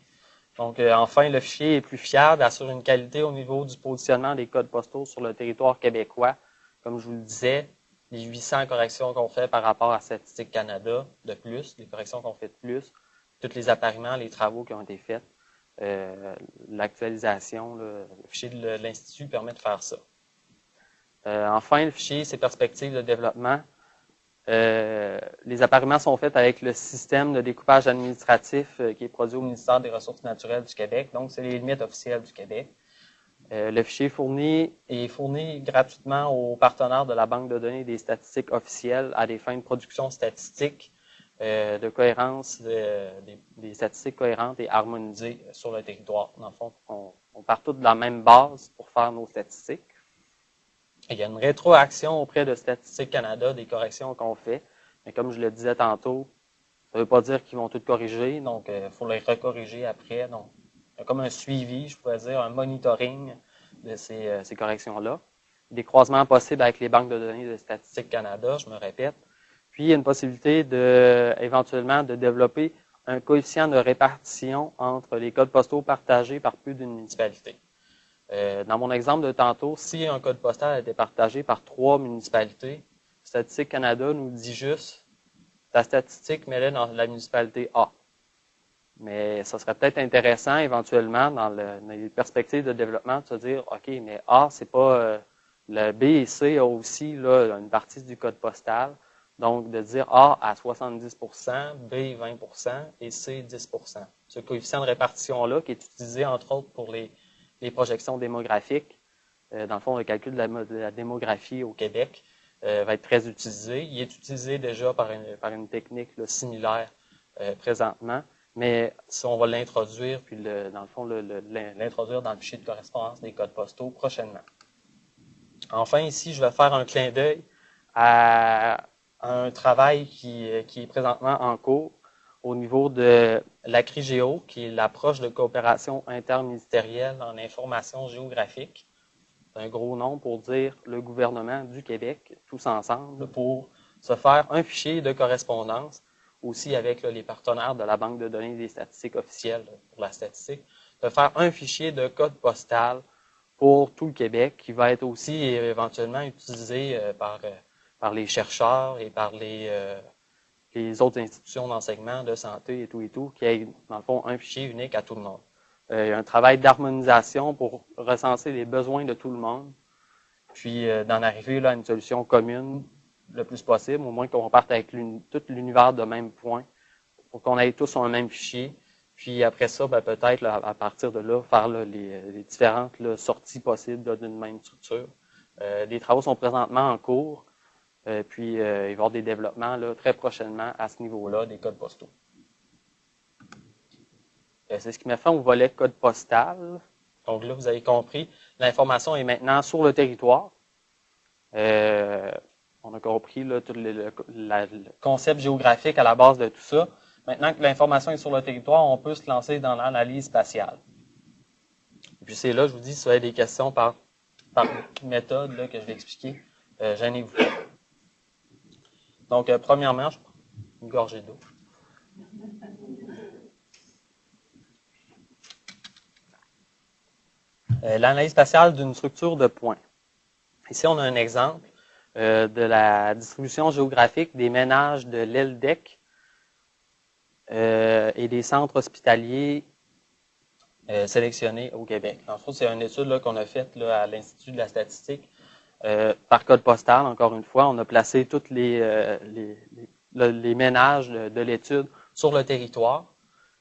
Donc, enfin, le fichier est plus fiable, assure une qualité au niveau du positionnement des codes postaux sur le territoire québécois. Comme je vous le disais, les 800 corrections qu'on fait par rapport à Statistique Canada de plus, les corrections qu'on fait de plus, tous les appariements, les travaux qui ont été faits, l'actualisation, le fichier de l'Institut permet de faire ça. Enfin, le fichier, ses perspectives de développement. Les appariements sont faits avec le système de découpage administratif qui est produit au ministère des Ressources naturelles du Québec. Donc, c'est les limites officielles du Québec. Le fichier est fourni gratuitement aux partenaires de la Banque de données des statistiques officielles à des fins de production statistique, de cohérence, des statistiques cohérentes et harmonisées sur le territoire. Dans le fond, on part tous de la même base pour faire nos statistiques. Il y a une rétroaction auprès de Statistique Canada des corrections qu'on fait. Mais comme je le disais tantôt, ça ne veut pas dire qu'ils vont tout corriger, donc il faut les recorriger après. Donc, il y a comme un suivi, je pourrais dire, un monitoring de ces corrections-là. Des croisements possibles avec les banques de données de Statistique Canada, je me répète. Puis, il y a une possibilité éventuellement de développer un coefficient de répartition entre les codes postaux partagés par plus d'une municipalité. Dans mon exemple de tantôt, si un code postal a été partagé par 3 municipalités, Statistique Canada nous dit juste ta statistique, mets-la dans la municipalité A. Mais ça serait peut-être intéressant éventuellement dans les perspectives de développement de se dire, OK, mais A, c'est pas le B et C a aussi là, une partie du code postal. Donc, de dire A à 70%, B 20% et C 10%. Ce coefficient de répartition-là qui est utilisé entre autres pour les projections démographiques, dans le fond, le calcul de la démographie au Québec va être très utilisé. Il est utilisé déjà par une technique là, similaire présentement, mais si on va l'introduire, puis dans le fond, l'introduire dans le fichier de correspondance des codes postaux prochainement. Enfin, ici, je vais faire un clin d'œil à un travail qui est présentement en cours au niveau de l'ACRIGEO, qui est l'approche de coopération interministérielle en information géographique. C'est un gros nom pour dire le gouvernement du Québec, tous ensemble, pour se faire un fichier de correspondance, aussi avec les partenaires de la Banque de données des statistiques officielles pour la statistique, de faire un fichier de code postal pour tout le Québec, qui va être aussi éventuellement utilisé par les chercheurs et par les autres institutions d'enseignement, de santé et tout, qui ait, dans le fond, un fichier unique à tout le monde. Il y a un travail d'harmonisation pour recenser les besoins de tout le monde, puis d'en arriver là, à une solution commune le plus possible, au moins qu'on parte avec tout l'univers de même point, pour qu'on ait tous un même fichier. Puis après ça, ben, peut-être là, à partir de là, faire là, les différentes là, sorties possibles d'une même structure. Les travaux sont présentement en cours. Puis, il va y avoir des développements là, très prochainement à ce niveau-là des codes postaux. C'est ce qui met fin au volet code postal. Donc là, vous avez compris, l'information est maintenant sur le territoire. On a compris là, tout le concept géographique à la base de tout ça. Maintenant que l'information est sur le territoire, on peut se lancer dans l'analyse spatiale. Et puis c'est là, je vous dis, si vous avez des questions par méthode là, que je vais expliquer, gênez-vous. Donc, premièrement, je prends une gorgée d'eau. L'analyse spatiale d'une structure de points. Ici, on a un exemple de la distribution géographique des ménages de l'ELDEC et des centres hospitaliers sélectionnés au Québec. En fait, c'est une étude qu'on a faite à l'Institut de la statistique par code postal. Encore une fois, on a placé tous les ménages de l'étude sur le territoire.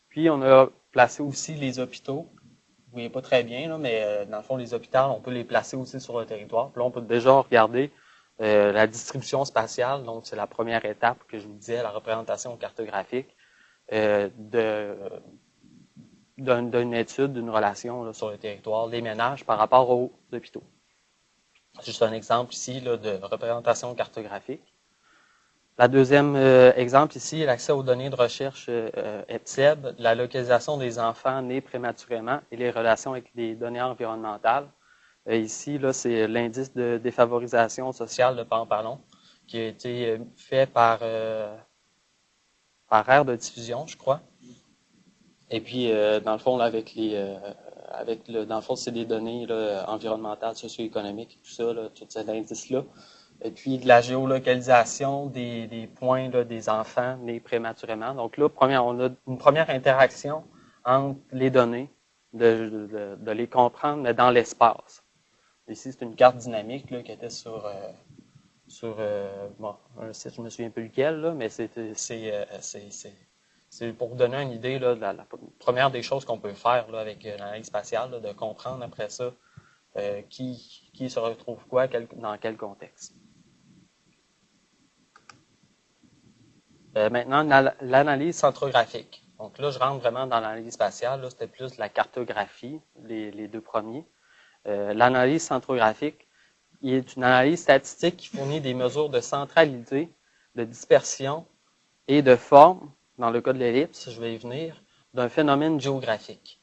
Puis, on a placé aussi les hôpitaux. Vous voyez pas très bien, là, mais dans le fond, les hôpitaux, on peut les placer aussi sur le territoire. Puis là, on peut déjà regarder la distribution spatiale. Donc, c'est la première étape que je vous disais, la représentation cartographique d'une étude, d'une relation là, sur le territoire, des ménages par rapport aux hôpitaux. C'est juste un exemple ici là, de représentation cartographique. La deuxième exemple ici, l'accès aux données de recherche EPSEB, la localisation des enfants nés prématurément et les relations avec les données environnementales. Ici, là, c'est l'indice de défavorisation sociale de Pampalon qui a été fait par aire de diffusion, je crois. Et puis, dans le fond, là, dans le fond, c'est des données là, environnementales, socio-économiques, tout ça, là, tout cet indice-là. Et puis, de la géolocalisation des points là, des enfants nés prématurément. Donc là, on a une première interaction entre les données, de les comprendre, mais dans l'espace. Ici, c'est une carte dynamique là, qui était sur un site, je ne me souviens plus lequel, là, mais c'est pour vous donner une idée là, de la première des choses qu'on peut faire là, avec l'analyse spatiale, là, de comprendre après ça qui se retrouve quoi, dans quel contexte. Maintenant, l'analyse centrographique. Donc là, je rentre vraiment dans l'analyse spatiale. C'était plus la cartographie, les deux premiers. L'analyse centrographique est une analyse statistique qui fournit des mesures de centralité, de dispersion et de forme, dans le cas de l'ellipse, je vais y venir, d'un phénomène géographique.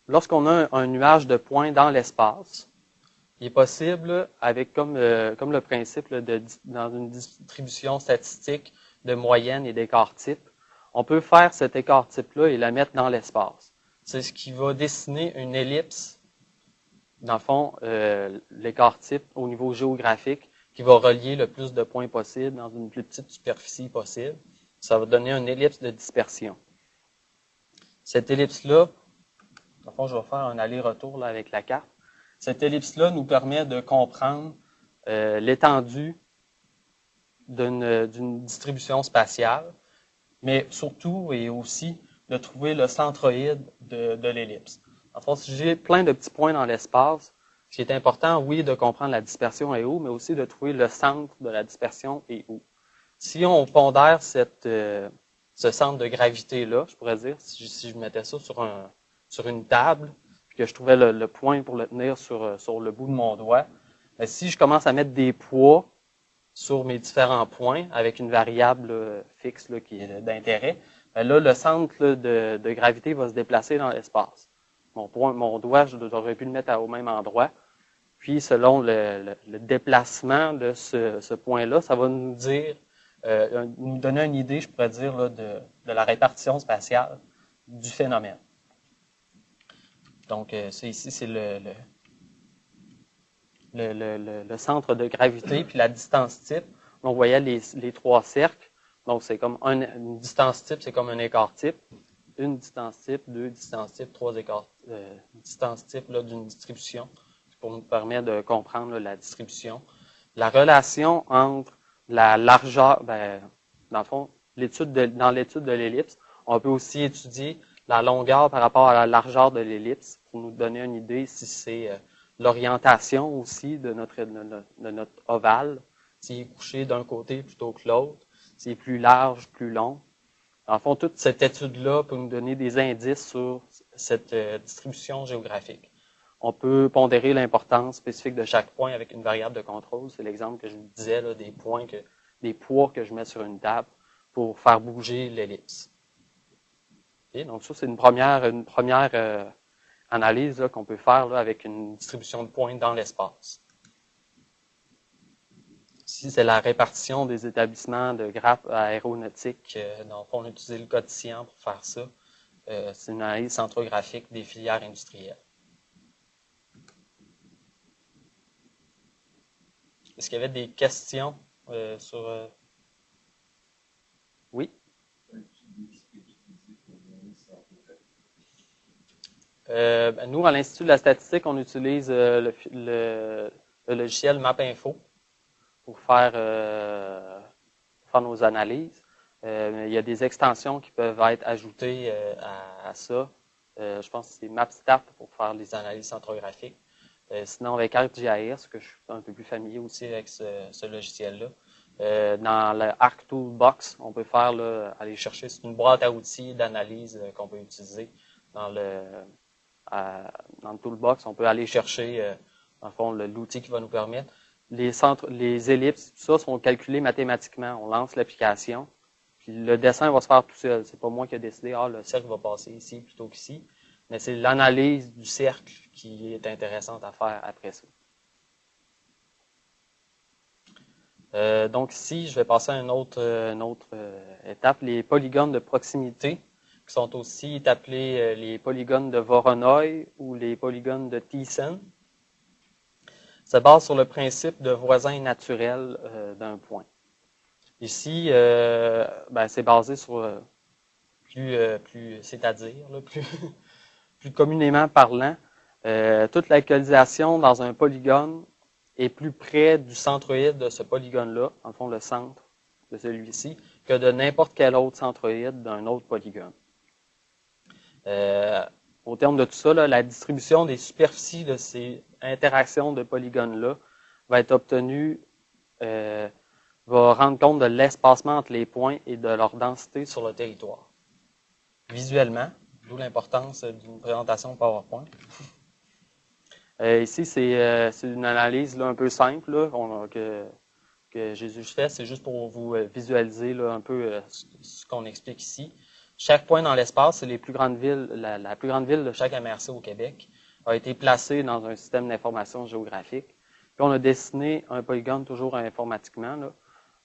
Lorsqu'on a un nuage de points dans l'espace, il est possible, avec comme le principe là, dans une distribution statistique de moyenne et d'écart type, on peut faire cet écart type-là et la mettre dans l'espace. C'est ce qui va dessiner une ellipse, dans le fond, l'écart type au niveau géographique, qui va relier le plus de points possible dans une plus petite superficie possible. Ça va donner une ellipse de dispersion. Cette ellipse-là, dans le fond, je vais faire un aller-retour là, avec la carte. Cette ellipse-là nous permet de comprendre l'étendue d'une distribution spatiale, mais surtout et aussi de trouver le centroïde de l'ellipse. En fait, si j'ai plein de petits points dans l'espace, ce qui est important, oui, de comprendre la dispersion est où, mais aussi de trouver le centre de la dispersion est où. Si on pondère ce centre de gravité-là, je pourrais dire, si je mettais ça sur une table, puis que je trouvais le point pour le tenir sur le bout de mon doigt, mais si je commence à mettre des poids sur mes différents points avec une variable fixe là, qui est d'intérêt, là, le centre là, de gravité va se déplacer dans l'espace. Mon doigt, j'aurais pu le mettre au même endroit. Puis, selon le déplacement de ce point-là, ça va nous dire, nous donner une idée, je pourrais dire, là, de la répartition spatiale du phénomène. Donc, ici, c'est le centre de gravité, puis la distance type. On voyait les trois cercles. Donc, c'est comme une distance type, c'est comme un écart type. Une distance type, deux distances types, trois écarts distance type d'une distribution pour nous permettre de comprendre là, la distribution. La relation entre la largeur, dans le fond, dans l'étude de l'ellipse, on peut aussi étudier la longueur par rapport à la largeur de l'ellipse pour nous donner une idée si c'est l'orientation aussi de notre ovale, s'il est couché d'un côté plutôt que l'autre, s'il est plus large, plus long. En fond, toute cette étude-là peut nous donner des indices sur cette distribution géographique. On peut pondérer l'importance spécifique de chaque point avec une variable de contrôle. C'est l'exemple que je vous disais, là, des poids que je mets sur une table pour faire bouger l'ellipse. Okay, donc ça, c'est une première analyse là, qu'on peut faire là, avec une distribution de points dans l'espace. Ici, c'est la répartition des établissements de grappes aéronautiques. Donc, on a utilisé le code Cyan pour faire ça. C'est une analyse centrographique des filières industrielles. Est-ce qu'il y avait des questions sur Oui. Nous, à l'Institut de la statistique, on utilise le logiciel MapInfo pour faire nos analyses. Il y a des extensions qui peuvent être ajoutées à ça. Je pense que c'est MapStat pour faire les analyses centrographiques. Sinon, avec ArcGIS, que je suis un peu plus familier aussi avec ce logiciel-là. Dans le Arc Toolbox, on peut faire aller chercher, c'est une boîte à outils d'analyse qu'on peut utiliser dans le Toolbox. On peut aller chercher, dans le fond, l'outil qui va nous permettre. Les ellipses, tout ça sont calculés mathématiquement. On lance l'application, puis le dessin va se faire tout seul. C'est pas moi qui ai décidé, le cercle va passer ici plutôt qu'ici. Mais c'est l'analyse du cercle qui est intéressante à faire après ça. Donc ici, je vais passer à une autre étape, les polygones de proximité, qui sont aussi appelés les polygones de Voronoi ou les polygones de Thiessen. Ça base sur le principe de voisin naturel d'un point. Ici, c'est basé sur c'est-à-dire plus communément parlant, toute la localisation dans un polygone est plus près du centroïde de ce polygone-là, en fond le centre de celui-ci, que de n'importe quel autre centroïde d'un autre polygone. Au terme de tout ça, la distribution des superficies de ces interactions de polygones-là va être obtenue, va rendre compte de l'espacement entre les points et de leur densité sur le territoire. Visuellement, d'où l'importance d'une présentation PowerPoint. Ici, c'est une analyse un peu simple que j'ai juste fait. C'est juste pour vous visualiser un peu ce qu'on explique ici. Chaque point dans l'espace, c'est les plus grandes villes. La plus grande ville de chaque MRC au Québec a été placée dans un système d'information géographique. Puis on a dessiné un polygone toujours informatiquement,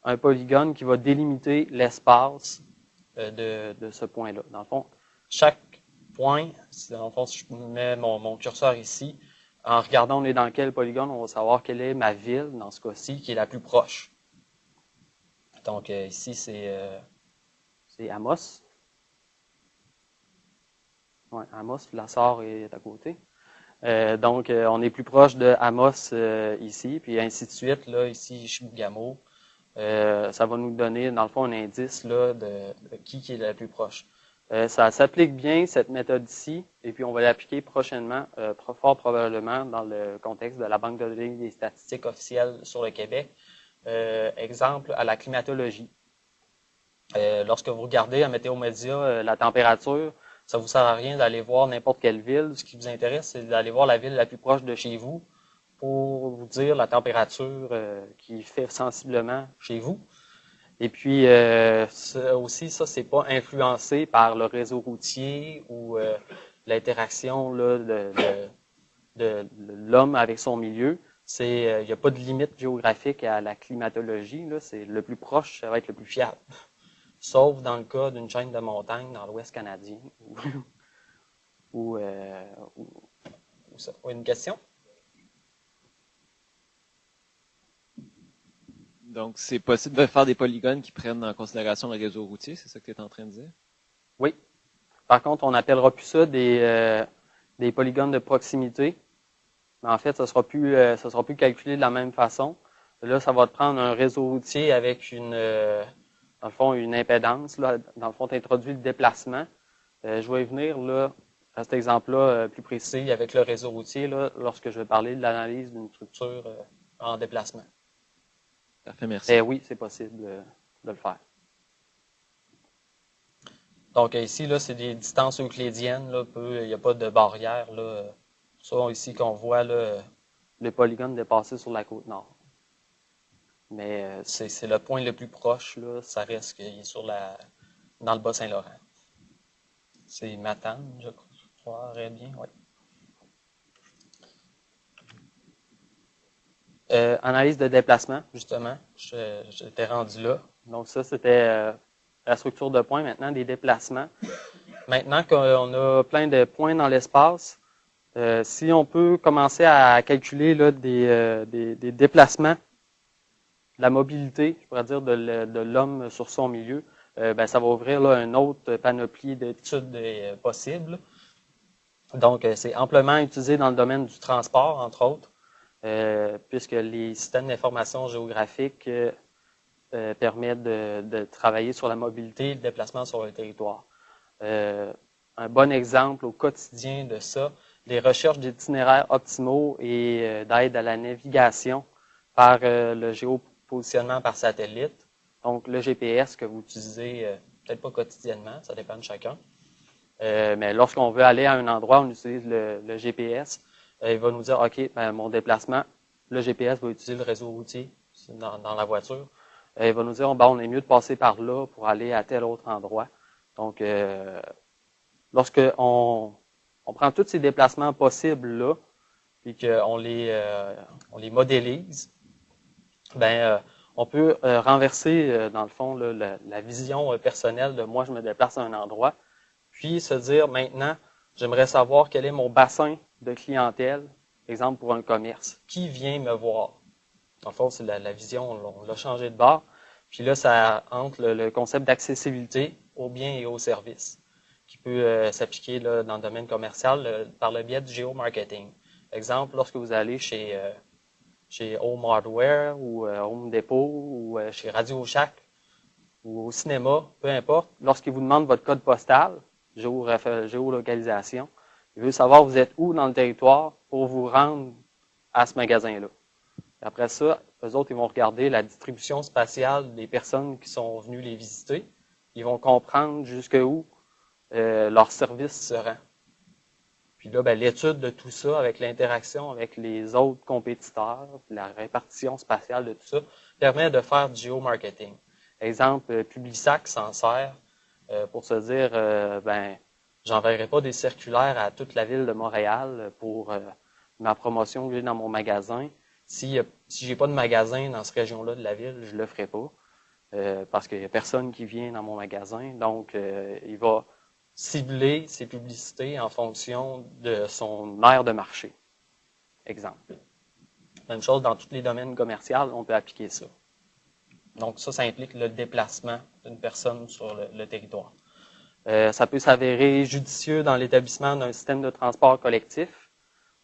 un polygone qui va délimiter l'espace de ce point-là. Dans le fond, chaque point, dans le fond, si je mets mon curseur ici, en regardant on est dans quel polygone, on va savoir quelle est ma ville, dans ce cas-ci, qui est la plus proche. Donc ici, c'est Amos. Ouais, Amos, Lassar est à côté. Donc, on est plus proche de Amos ici, puis ainsi de suite. Là, ici, Chibougamau. Ça va nous donner, dans le fond, un indice là, de qui est la plus proche. Ça s'applique bien, cette méthode ici, et puis on va l'appliquer prochainement, fort probablement, dans le contexte de la Banque de données des statistiques officielles sur le Québec. Exemple, à la climatologie. Lorsque vous regardez à Météo Média la température, ça ne vous sert à rien d'aller voir n'importe quelle ville. Ce qui vous intéresse, c'est d'aller voir la ville la plus proche de chez vous pour vous dire la température qui fait sensiblement chez vous. Et puis, aussi, ça, c'est pas influencé par le réseau routier ou l'interaction de l'homme avec son milieu. Il n'y a pas de limite géographique à la climatologie. C'est le plus proche, ça va être le plus fiable. Sauf dans le cas d'une chaîne de montagnes dans l'Ouest canadien. ou ça. Une question? Donc, c'est possible de faire des polygones qui prennent en considération le réseau routier, c'est ça que tu es en train de dire? Oui. Par contre, on n'appellera plus ça des polygones de proximité. Mais en fait, ça sera plus calculé de la même façon. Là, ça va te prendre un réseau routier avec dans le fond, une impédance. Là, dans le fond, tu introduis le déplacement. Je vais y venir là, à cet exemple-là plus précis avec le réseau routier là, lorsque je vais parler de l'analyse d'une structure en déplacement. Parfait, merci. Oui, c'est possible de le faire. Donc ici, là, c'est des distances euclidiennes. Là, il n'y a pas de barrière. Là. Ça, ici, qu'on voit là, le polygone dépasser sur la côte nord. Mais c'est le point le plus proche. Là, ça reste qu'il est dans le Bas-Saint-Laurent. C'est Matane, je croirais bien, oui. Analyse de déplacement, justement. J'étais rendu là. Donc ça, c'était la structure de points. Maintenant, des déplacements. Maintenant qu'on a plein de points dans l'espace, si on peut commencer à calculer là, des déplacements, la mobilité, je pourrais dire, de l'homme sur son milieu, ça va ouvrir là, une autre panoplie d'études possibles. Donc, c'est amplement utilisé dans le domaine du transport, entre autres, puisque les systèmes d'information géographique permettent de travailler sur la mobilité et le déplacement sur le territoire. Un bon exemple au quotidien de ça, les recherches d'itinéraires optimaux et d'aide à la navigation par le géopositionnement par satellite. Donc, le GPS que vous utilisez, peut-être pas quotidiennement, ça dépend de chacun. Mais lorsqu'on veut aller à un endroit, on utilise le GPS. Il va nous dire, OK, mon déplacement, le GPS va utiliser le réseau routier dans la voiture. Il va nous dire, on est mieux de passer par là pour aller à tel autre endroit. Donc, lorsque on prend tous ces déplacements possibles-là, puis qu'on les modélise, on peut renverser, dans le fond, là, la vision personnelle de moi, je me déplace à un endroit, puis se dire, maintenant, j'aimerais savoir quel est mon bassin de clientèle, exemple pour un commerce. Qui vient me voir? Dans le fond, c'est la vision, on l'a changé de bord. Puis là, ça entre le concept d'accessibilité aux biens et aux services, qui peut s'appliquer là, dans le domaine commercial par le biais du géomarketing. Exemple, lorsque vous allez chez Home Hardware ou Home Depot ou chez Radio Shack ou au cinéma, peu importe, lorsqu'ils vous demandent votre code postal, géolocalisation, ils veulent savoir vous êtes où dans le territoire pour vous rendre à ce magasin-là. Après ça, eux autres, ils vont regarder la distribution spatiale des personnes qui sont venues les visiter. Ils vont comprendre jusqu'où leur service se rend. Puis là, l'étude de tout ça, avec l'interaction avec les autres compétiteurs, la répartition spatiale de tout ça, permet de faire du géomarketing. Exemple, Publisac s'en sert pour se dire, j'enverrai pas des circulaires à toute la ville de Montréal pour ma promotion que j'ai dans mon magasin. Si j'ai pas de magasin dans cette région-là de la ville, je le ferai pas parce qu'il y a personne qui vient dans mon magasin. Donc, il va cibler ses publicités en fonction de son aire de marché. Exemple. Même chose dans tous les domaines commerciaux, on peut appliquer ça. Donc, ça implique le déplacement d'une personne sur le territoire. Ça peut s'avérer judicieux dans l'établissement d'un système de transport collectif.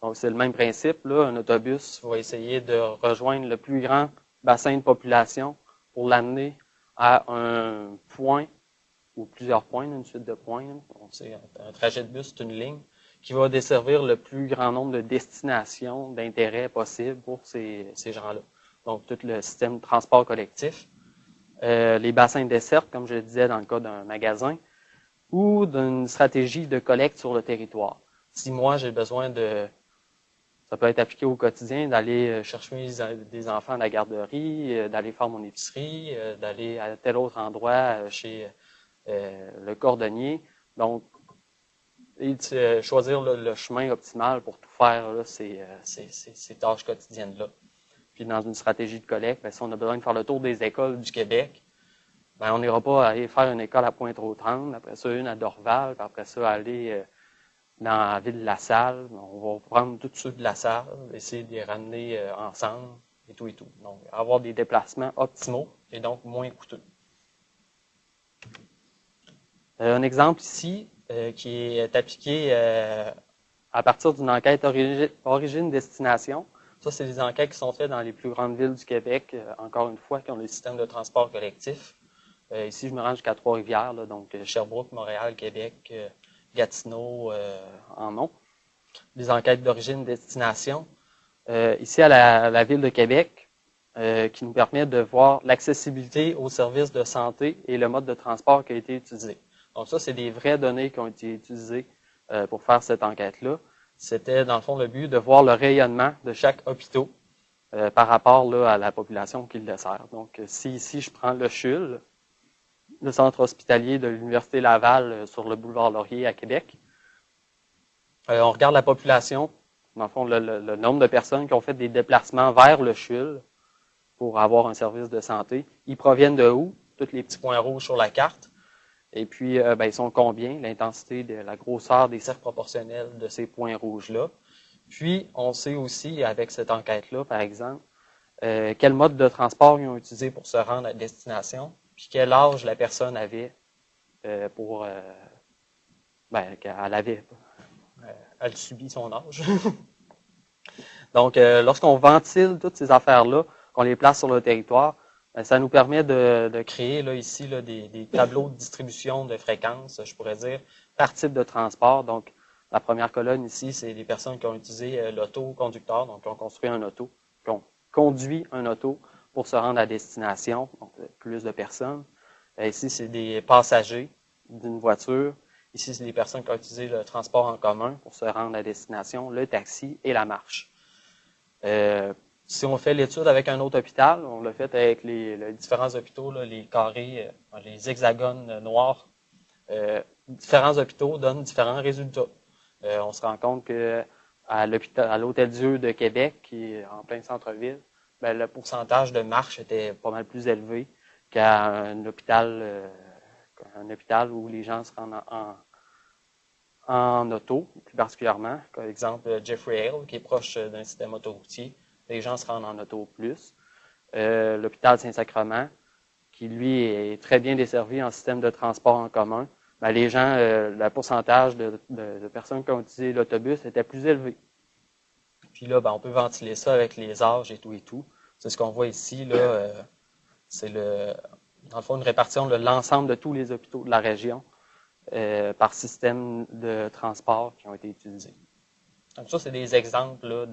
Donc, c'est le même principe, là. Un autobus va essayer de rejoindre le plus grand bassin de population pour l'amener à un point ou plusieurs points, une suite de points. On sait, un trajet de bus, c'est une ligne qui va desservir le plus grand nombre de destinations d'intérêt possible pour ces gens-là. Donc, tout le système de transport collectif. Les bassins de dessert, comme je le disais dans le cas d'un magasin, ou d'une stratégie de collecte sur le territoire. Si moi, j'ai besoin ça peut être appliqué au quotidien, d'aller chercher des enfants à la garderie, d'aller faire mon épicerie, d'aller à tel autre endroit chez le cordonnier. Donc, choisir le chemin optimal pour tout faire là, ces tâches quotidiennes-là. Puis dans une stratégie de collecte, si on a besoin de faire le tour des écoles du Québec, on n'ira pas aller faire une école à Pointe-aux-Trembles, après ça une à Dorval, puis après ça aller dans la ville de La Salle. On va prendre tous ceux de La Salle, essayer de les ramener ensemble et tout et tout. Donc, avoir des déplacements optimaux et donc moins coûteux. Un exemple ici qui est appliqué à partir d'une enquête origine-destination. Ça, c'est des enquêtes qui sont faites dans les plus grandes villes du Québec, encore une fois, qui ont le système de transport collectif. Ici, je me rends jusqu'à Trois-Rivières, donc Sherbrooke, Montréal, Québec, Gatineau en ont. Les enquêtes d'origine-destination. Ici, à la ville de Québec, qui nous permet de voir l'accessibilité aux services de santé et le mode de transport qui a été utilisé. Donc ça, c'est des vraies données qui ont été utilisées pour faire cette enquête-là. C'était, dans le fond, le but de voir le rayonnement de chaque hôpital par rapport là, à la population qui le dessert. Donc, si ici, je prends le CHUL, le centre hospitalier de l'Université Laval sur le boulevard Laurier à Québec, on regarde la population, dans le fond, le nombre de personnes qui ont fait des déplacements vers le CHUL pour avoir un service de santé. Ils proviennent de où? Tous les petits points rouges sur la carte. Et puis, ils sont combien? L'intensité de la grosseur des cercles proportionnels de ces points rouges-là. Puis, on sait aussi, avec cette enquête-là, par exemple, quel mode de transport ils ont utilisé pour se rendre à destination, puis quel âge la personne avait elle subit son âge. Donc, lorsqu'on ventile toutes ces affaires-là, qu'on les place sur le territoire, ça nous permet de créer là, ici là, des tableaux de distribution de fréquences, je pourrais dire, par type de transport. Donc, la première colonne ici, c'est les personnes qui ont utilisé l'auto-conducteur, donc qui ont construit un auto, qui ont conduit un auto pour se rendre à destination, donc plus de personnes. Ici, c'est des passagers d'une voiture. Ici, c'est des personnes qui ont utilisé le transport en commun pour se rendre à destination, le taxi et la marche. Si on fait l'étude avec un autre hôpital, on l'a fait avec les différents hôpitaux, là, les carrés, les hexagones noirs, différents hôpitaux donnent différents résultats. On se rend compte que à l'Hôtel Dieu de Québec, qui est en plein centre-ville, le pourcentage de marche était pas mal plus élevé qu'à un hôpital où les gens se rendent en auto, plus particulièrement. Par exemple, Jeffrey Hale, qui est proche d'un système autoroutier, les gens se rendent en auto plus. L'hôpital Saint-Sacrement, qui lui est très bien desservi en système de transport en commun, les gens, le pourcentage de personnes qui ont utilisé l'autobus était plus élevé. Puis là, on peut ventiler ça avec les âges et tout. C'est ce qu'on voit ici, là. C'est dans le fond une répartition de l'ensemble de tous les hôpitaux de la région par système de transport qui ont été utilisés. Donc ça, c'est des exemples là,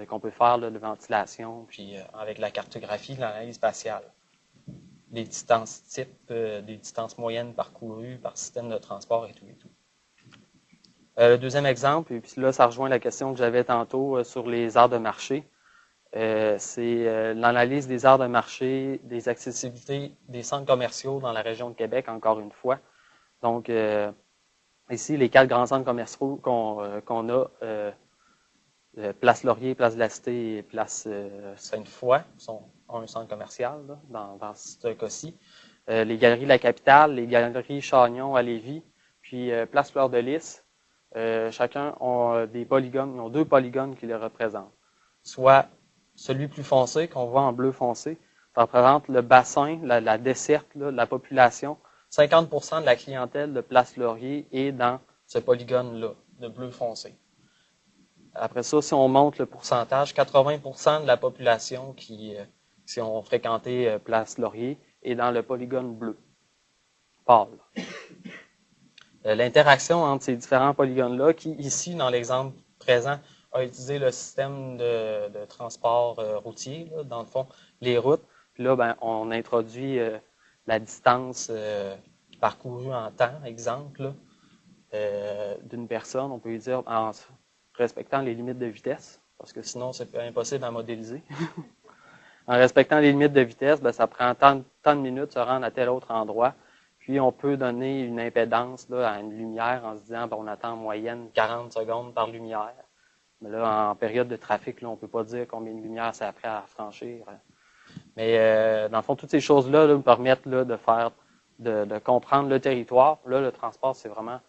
qu'on peut faire là, de ventilation, puis avec la cartographie, l'analyse spatiale. Des distances types, des distances moyennes parcourues par système de transport et tout. Le deuxième exemple, et puis là, ça rejoint la question que j'avais tantôt sur les aires de marché. C'est l'analyse des aires de marché, des accessibilités des centres commerciaux dans la région de Québec, encore une fois. Donc, ici, les 4 grands centres commerciaux qu'on a, Place Laurier, Place de la Cité et Place Sainte-Foy, sont un centre commercial là, dans ce cas-ci. Les Galeries de la Capitale, les Galeries Chagnon à Lévis, puis Place Fleur de Lys, chacun ont des polygones, ils ont 2 polygones qui les représentent. Soit celui plus foncé, qu'on voit en bleu foncé, ça représente le bassin, la desserte là, de la population. 50% de la clientèle de Place Laurier est dans ce polygone-là, de bleu foncé. Après ça, si on monte le pourcentage, 80% de la population qui ont fréquenté Place Laurier est dans le polygone bleu, pâle. L'interaction entre ces différents polygones-là, qui ici, dans l'exemple présent, a utilisé le système de transport routier, là, dans le fond, les routes. Puis là, on introduit la distance parcourue en temps, exemple, d'une personne. On peut lui dire en respectant les limites de vitesse, parce que sinon, c'est impossible à modéliser. En respectant les limites de vitesse, ça prend tant de minutes de se rendre à tel autre endroit. Puis, on peut donner une impédance là, à une lumière en se disant on attend en moyenne 40 secondes par lumière. Mais là, en période de trafic, là, on ne peut pas dire combien de lumière c'est après à franchir. Mais dans le fond, toutes ces choses-là là, nous permettent là, de comprendre le territoire. Là, le transport, c'est vraiment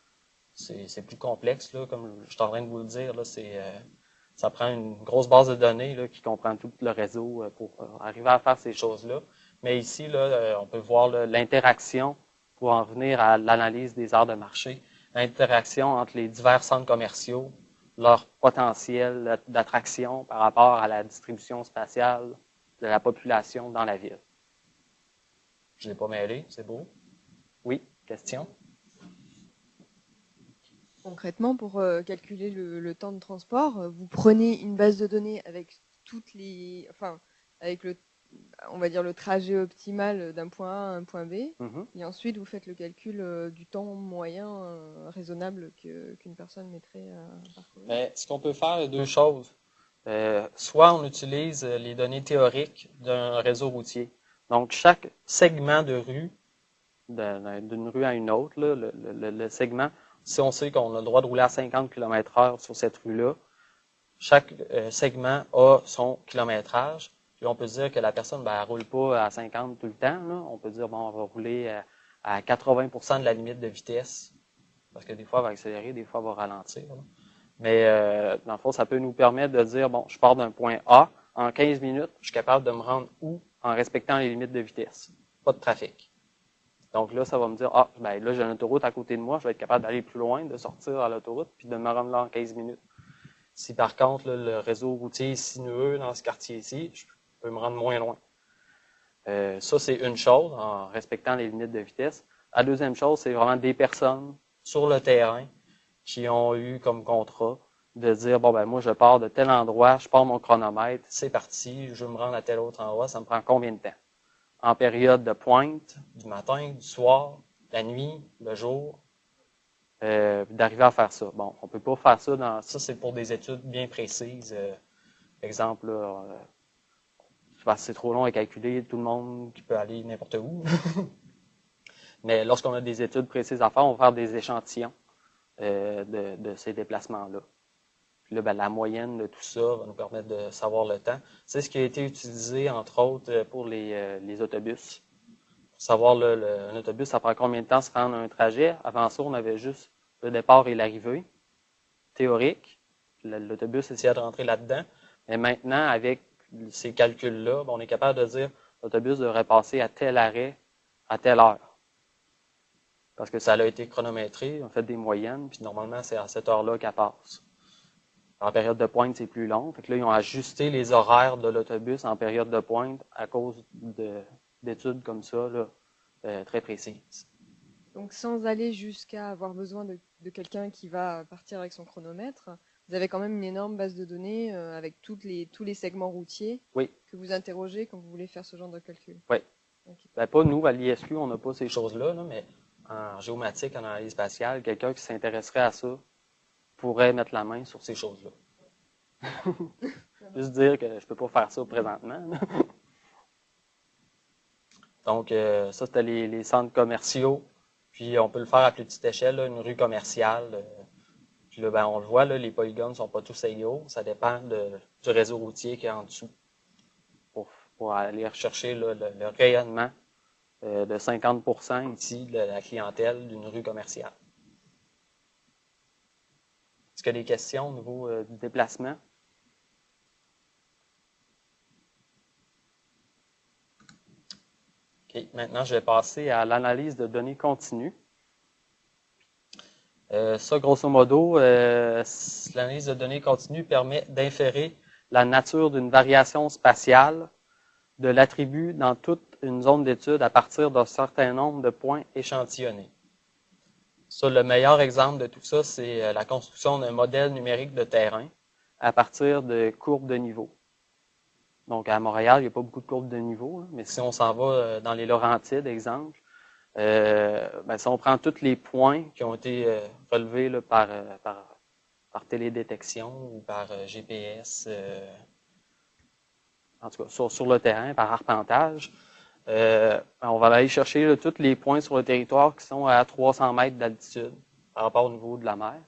c'est plus complexe, là, comme je suis en train de vous le dire. Là, ça prend une grosse base de données là, qui comprend tout le réseau pour arriver à faire ces choses-là. Mais ici, là, on peut voir l'interaction pour en venir à l'analyse des aires de marché, l'interaction entre les divers centres commerciaux, leur potentiel d'attraction par rapport à la distribution spatiale de la population dans la ville. Je ne l'ai pas mêlé, c'est beau. Oui, question? Concrètement, pour calculer le temps de transport, vous prenez une base de données avec avec on va dire le trajet optimal d'un point A à un point B, et ensuite vous faites le calcul du temps moyen raisonnable qu'une personne mettrait à parcourir. Ce qu'on peut faire, il y a 2 choses. Soit on utilise les données théoriques d'un réseau routier. Donc, chaque segment de rue, d'une rue à une autre, là, le segment, si on sait qu'on a le droit de rouler à 50 km/h sur cette rue-là, chaque segment a son kilométrage. Puis on peut se dire que la personne, elle roule pas à 50 tout le temps. Là. On peut dire, on va rouler à 80% de la limite de vitesse. Parce que des fois, elle va accélérer, des fois, elle va ralentir. Là. Mais dans le fond, ça peut nous permettre de dire, je pars d'un point A, en 15 minutes, je suis capable de me rendre où en respectant les limites de vitesse. Pas de trafic. Donc là, ça va me dire, ah, ben là, j'ai une autoroute à côté de moi, je vais être capable d'aller plus loin, de sortir à l'autoroute, puis de me rendre là en 15 minutes. Si par contre, là, le réseau routier est sinueux dans ce quartier-ci, je peux me rendre moins loin. Ça, c'est une chose, en respectant les limites de vitesse. La deuxième chose, c'est vraiment des personnes sur le terrain qui ont eu comme contrat de dire, bon, ben moi, je pars de tel endroit, je pars mon chronomètre, c'est parti, je veux me rendre à tel autre endroit, ça me prend combien de temps? En période de pointe, du matin, du soir, la nuit, le jour, d'arriver à faire ça. Bon, on peut pas faire ça ça, c'est pour des études bien précises. Exemple, là, c'est trop long à calculer, tout le monde qui peut aller n'importe où. Mais lorsqu'on a des études précises à faire, on va faire des échantillons de ces déplacements-là. Puis là, ben, la moyenne de tout ça va nous permettre de savoir le temps. C'est ce qui a été utilisé, entre autres, pour les autobus. Pour savoir, là, un autobus, ça prend combien de temps se rendre un trajet. Avant ça, on avait juste le départ et l'arrivée, théorique. L'autobus essayait de rentrer là-dedans. Mais maintenant, avec ces calculs-là, ben, on est capable de dire l'autobus devrait passer à tel arrêt à telle heure. Parce que ça a été chronométré, on fait des moyennes, puis normalement, c'est à cette heure-là qu'elle passe. En période de pointe, c'est plus long. Fait que là, ils ont ajusté les horaires de l'autobus en période de pointe à cause d'études comme ça, là, très précises. Donc, sans aller jusqu'à avoir besoin de quelqu'un qui va partir avec son chronomètre, vous avez quand même une énorme base de données avec tous les segments routiers que vous interrogez quand vous voulez faire ce genre de calcul. Oui. Okay. Ben, pas nous, à l'ISQ, on n'a pas ces choses-là, là, mais en géomatique, en analyse spatiale, quelqu'un qui s'intéresserait à ça pourrait mettre la main sur ces choses-là. Juste dire que je peux pas faire ça présentement. Donc, ça, c'était les centres commerciaux. Puis, on peut le faire à plus petite échelle, là, une rue commerciale. Puis là, ben, on le voit, là, les polygones ne sont pas tous égaux. Ça dépend du réseau routier qui est en dessous. Pour aller rechercher là, le rayonnement de 50% ici de la clientèle d'une rue commerciale. Est-ce qu'il y a des questions au niveau du déplacement? OK. Maintenant, je vais passer à l'analyse de données continues. Ça, grosso modo, l'analyse de données continues permet d'inférer la nature d'une variation spatiale de l'attribut dans toute une zone d'étude à partir d'un certain nombre de points échantillonnés. Ça, le meilleur exemple de tout ça, c'est la construction d'un modèle numérique de terrain à partir de courbes de niveau. Donc, à Montréal, il n'y a pas beaucoup de courbes de niveau, là, mais si on s'en va dans les Laurentides, exemple, ben, si on prend tous les points qui ont été relevés là, par télédétection ou par GPS, en tout cas sur le terrain, par arpentage, on va aller chercher là, tous les points sur le territoire qui sont à 300 mètres d'altitude par rapport au niveau de la mer.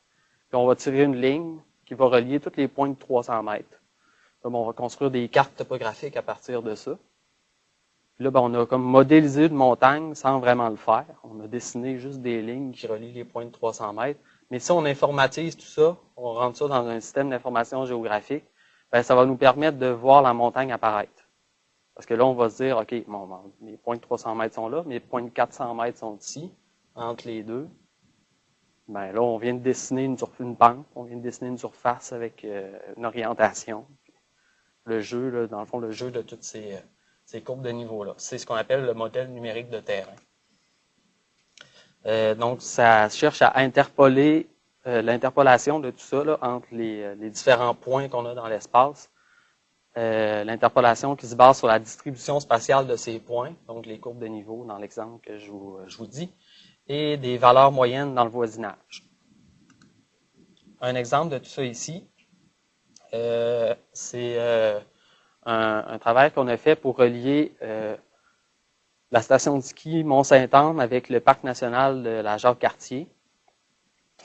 Puis on va tirer une ligne qui va relier tous les points de 300 mètres. Là, on va construire des cartes topographiques à partir de ça. Puis là, ben, on a comme modélisé une montagne sans vraiment le faire. On a dessiné juste des lignes qui relient les points de 300 mètres. Mais si on informatise tout ça, on rentre ça dans un système d'information géographique, ben, ça va nous permettre de voir la montagne apparaître. Parce que là, on va se dire, OK, bon, mes points de 300 mètres sont là, mes points de 400 mètres sont ici, entre les deux. Ben là, on vient de dessiner une pente, on vient de dessiner une surface avec une orientation. Le jeu, là, dans le fond, le jeu de toutes ces courbes de niveau-là. C'est ce qu'on appelle le modèle numérique de terrain. Donc, ça cherche à interpoler l'interpolation de tout ça là, entre les différents points qu'on a dans l'espace. L'interpolation qui se base sur la distribution spatiale de ces points, donc les courbes de niveau dans l'exemple que je vous dis, et des valeurs moyennes dans le voisinage. Un exemple de tout ça ici, c'est un travail qu'on a fait pour relier la station de ski Mont-Saint-Anne avec le parc national de la Jacques-Cartier.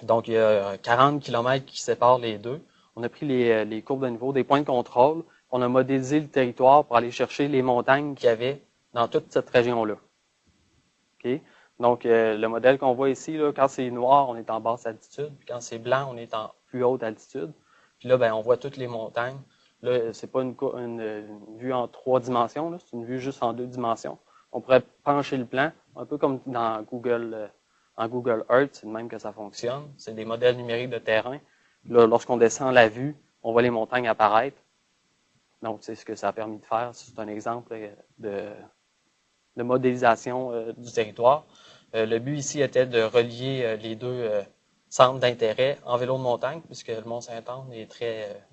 Donc, il y a 40 km qui séparent les deux. On a pris les courbes de niveau, des points de contrôle. On a modélisé le territoire pour aller chercher les montagnes qu'il y avait dans toute cette région-là. Okay? Donc, le modèle qu'on voit ici, là, quand c'est noir, on est en basse altitude. Puis quand c'est blanc, on est en plus haute altitude. Puis là, ben, on voit toutes les montagnes. Là, c'est pas une vue en 3 dimensions, c'est une vue juste en 2 dimensions. On pourrait pencher le plan, un peu comme dans Google Earth, c'est de même que ça fonctionne. C'est des modèles numériques de terrain. Là, lorsqu'on descend la vue, on voit les montagnes apparaître. Donc, c'est ce que ça a permis de faire. C'est un exemple de modélisation du territoire. Le but ici était de relier les deux centres d'intérêt en vélo de montagne, puisque le Mont-Saint-Anne est très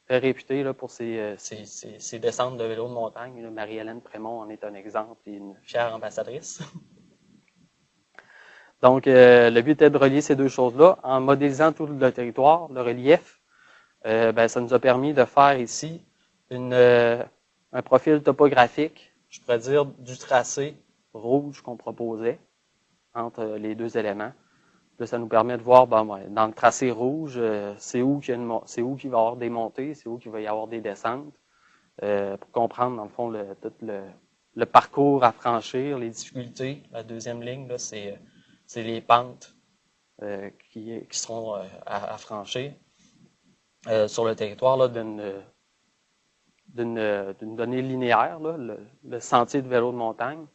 réputé là, pour ses descentes de vélo de montagne. Marie-Hélène Prémont en est un exemple et une fière ambassadrice. Donc, le but était de relier ces deux choses-là. En modélisant tout le territoire, le relief, ça nous a permis de faire ici un profil topographique, je pourrais dire, du tracé rouge qu'on proposait entre les deux éléments. Là, ça nous permet de voir, dans le tracé rouge, c'est où qu'il va y avoir des montées, c'est où qu'il va y avoir des descentes, pour comprendre, dans le fond, tout le parcours à franchir, les difficultés. La deuxième ligne, là, c'est les pentes qui seront à franchir sur le territoire là, d'une donnée linéaire, là, le sentier de vélo de montagne,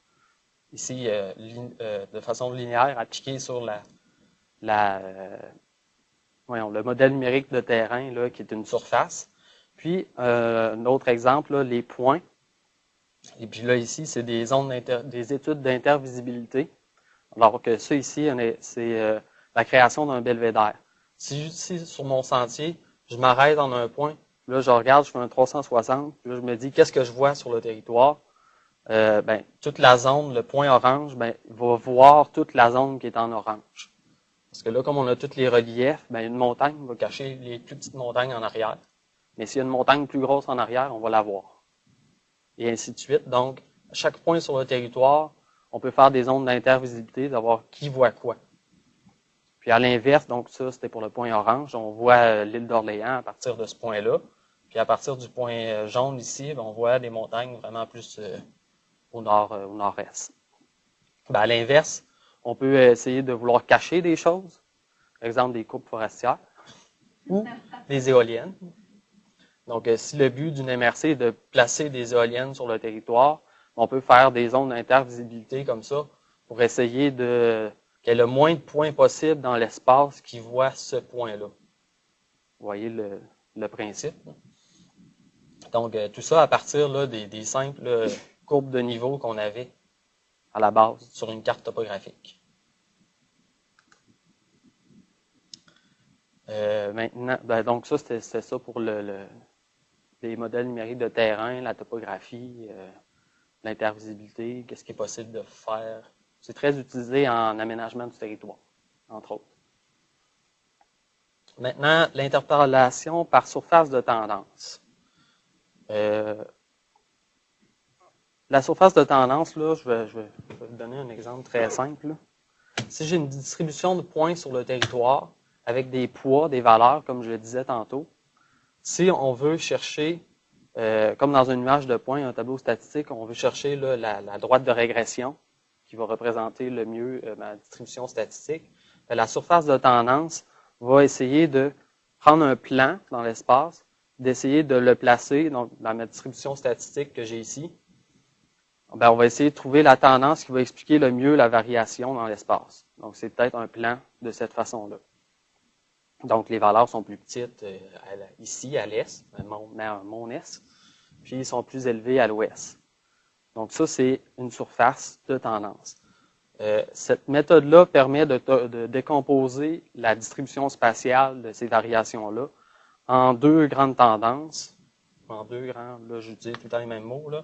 ici de façon linéaire appliquée sur le modèle numérique de terrain là, qui est une surface. Puis, un autre exemple, là, les points. Et puis là, ici, c'est des études d'intervisibilité. Alors que ça, ici, c'est la création d'un belvédère. Si sur mon sentier, je m'arrête en un point, là, je regarde, je fais un 360, puis là, je me dis, qu'est-ce que je vois sur le territoire? Toute la zone, le point orange, va voir toute la zone qui est en orange. Parce que là, comme on a tous les reliefs, une montagne va cacher les plus petites montagnes en arrière. Mais s'il y a une montagne plus grosse en arrière, on va la voir. Et ainsi de suite. Donc, à chaque point sur le territoire, on peut faire des zones d'intervisibilité, d'avoir qui voit quoi. Puis à l'inverse, donc ça, c'était pour le point orange, on voit l'île d'Orléans à partir de ce point-là. Puis à partir du point jaune ici, on voit des montagnes vraiment plus au nord-est. À l'inverse, on peut essayer de vouloir cacher des choses, par exemple des coupes forestières ou des éoliennes. Donc, si le but d'une MRC est de placer des éoliennes sur le territoire, on peut faire des zones d'intervisibilité comme ça pour essayer qu'il y ait le moins de points possible dans l'espace qui voit ce point-là. Vous voyez le principe. Donc, tout ça à partir là, des simples courbes de niveau qu'on avait à la base sur une carte topographique. Maintenant, donc ça, c'était ça pour les modèles numériques de terrain, la topographie, l'intervisibilité, qu'est-ce qui est possible de faire. C'est très utilisé en aménagement du territoire, entre autres. Maintenant, l'interpolation par surface de tendance. La surface de tendance, là, je vais vous donner un exemple très simple. Là. Si j'ai une distribution de points sur le territoire avec des poids, des valeurs, comme je le disais tantôt, si on veut chercher, comme dans une image de points, un tableau statistique, on veut chercher là, la droite de régression qui va représenter le mieux ma distribution statistique, la surface de tendance va essayer de prendre un plan dans l'espace, d'essayer de le placer donc, dans ma distribution statistique que j'ai ici. On va essayer de trouver la tendance qui va expliquer le mieux la variation dans l'espace. Donc, c'est peut-être un plan de cette façon-là. Donc, les valeurs sont plus petites ici, à l'est, mon est, puis ils sont plus élevés à l'ouest. Donc, ça, c'est une surface de tendance. Cette méthode-là permet de décomposer la distribution spatiale de ces variations-là en deux grandes tendances, là, j'utilise tout le temps les mêmes mots, là,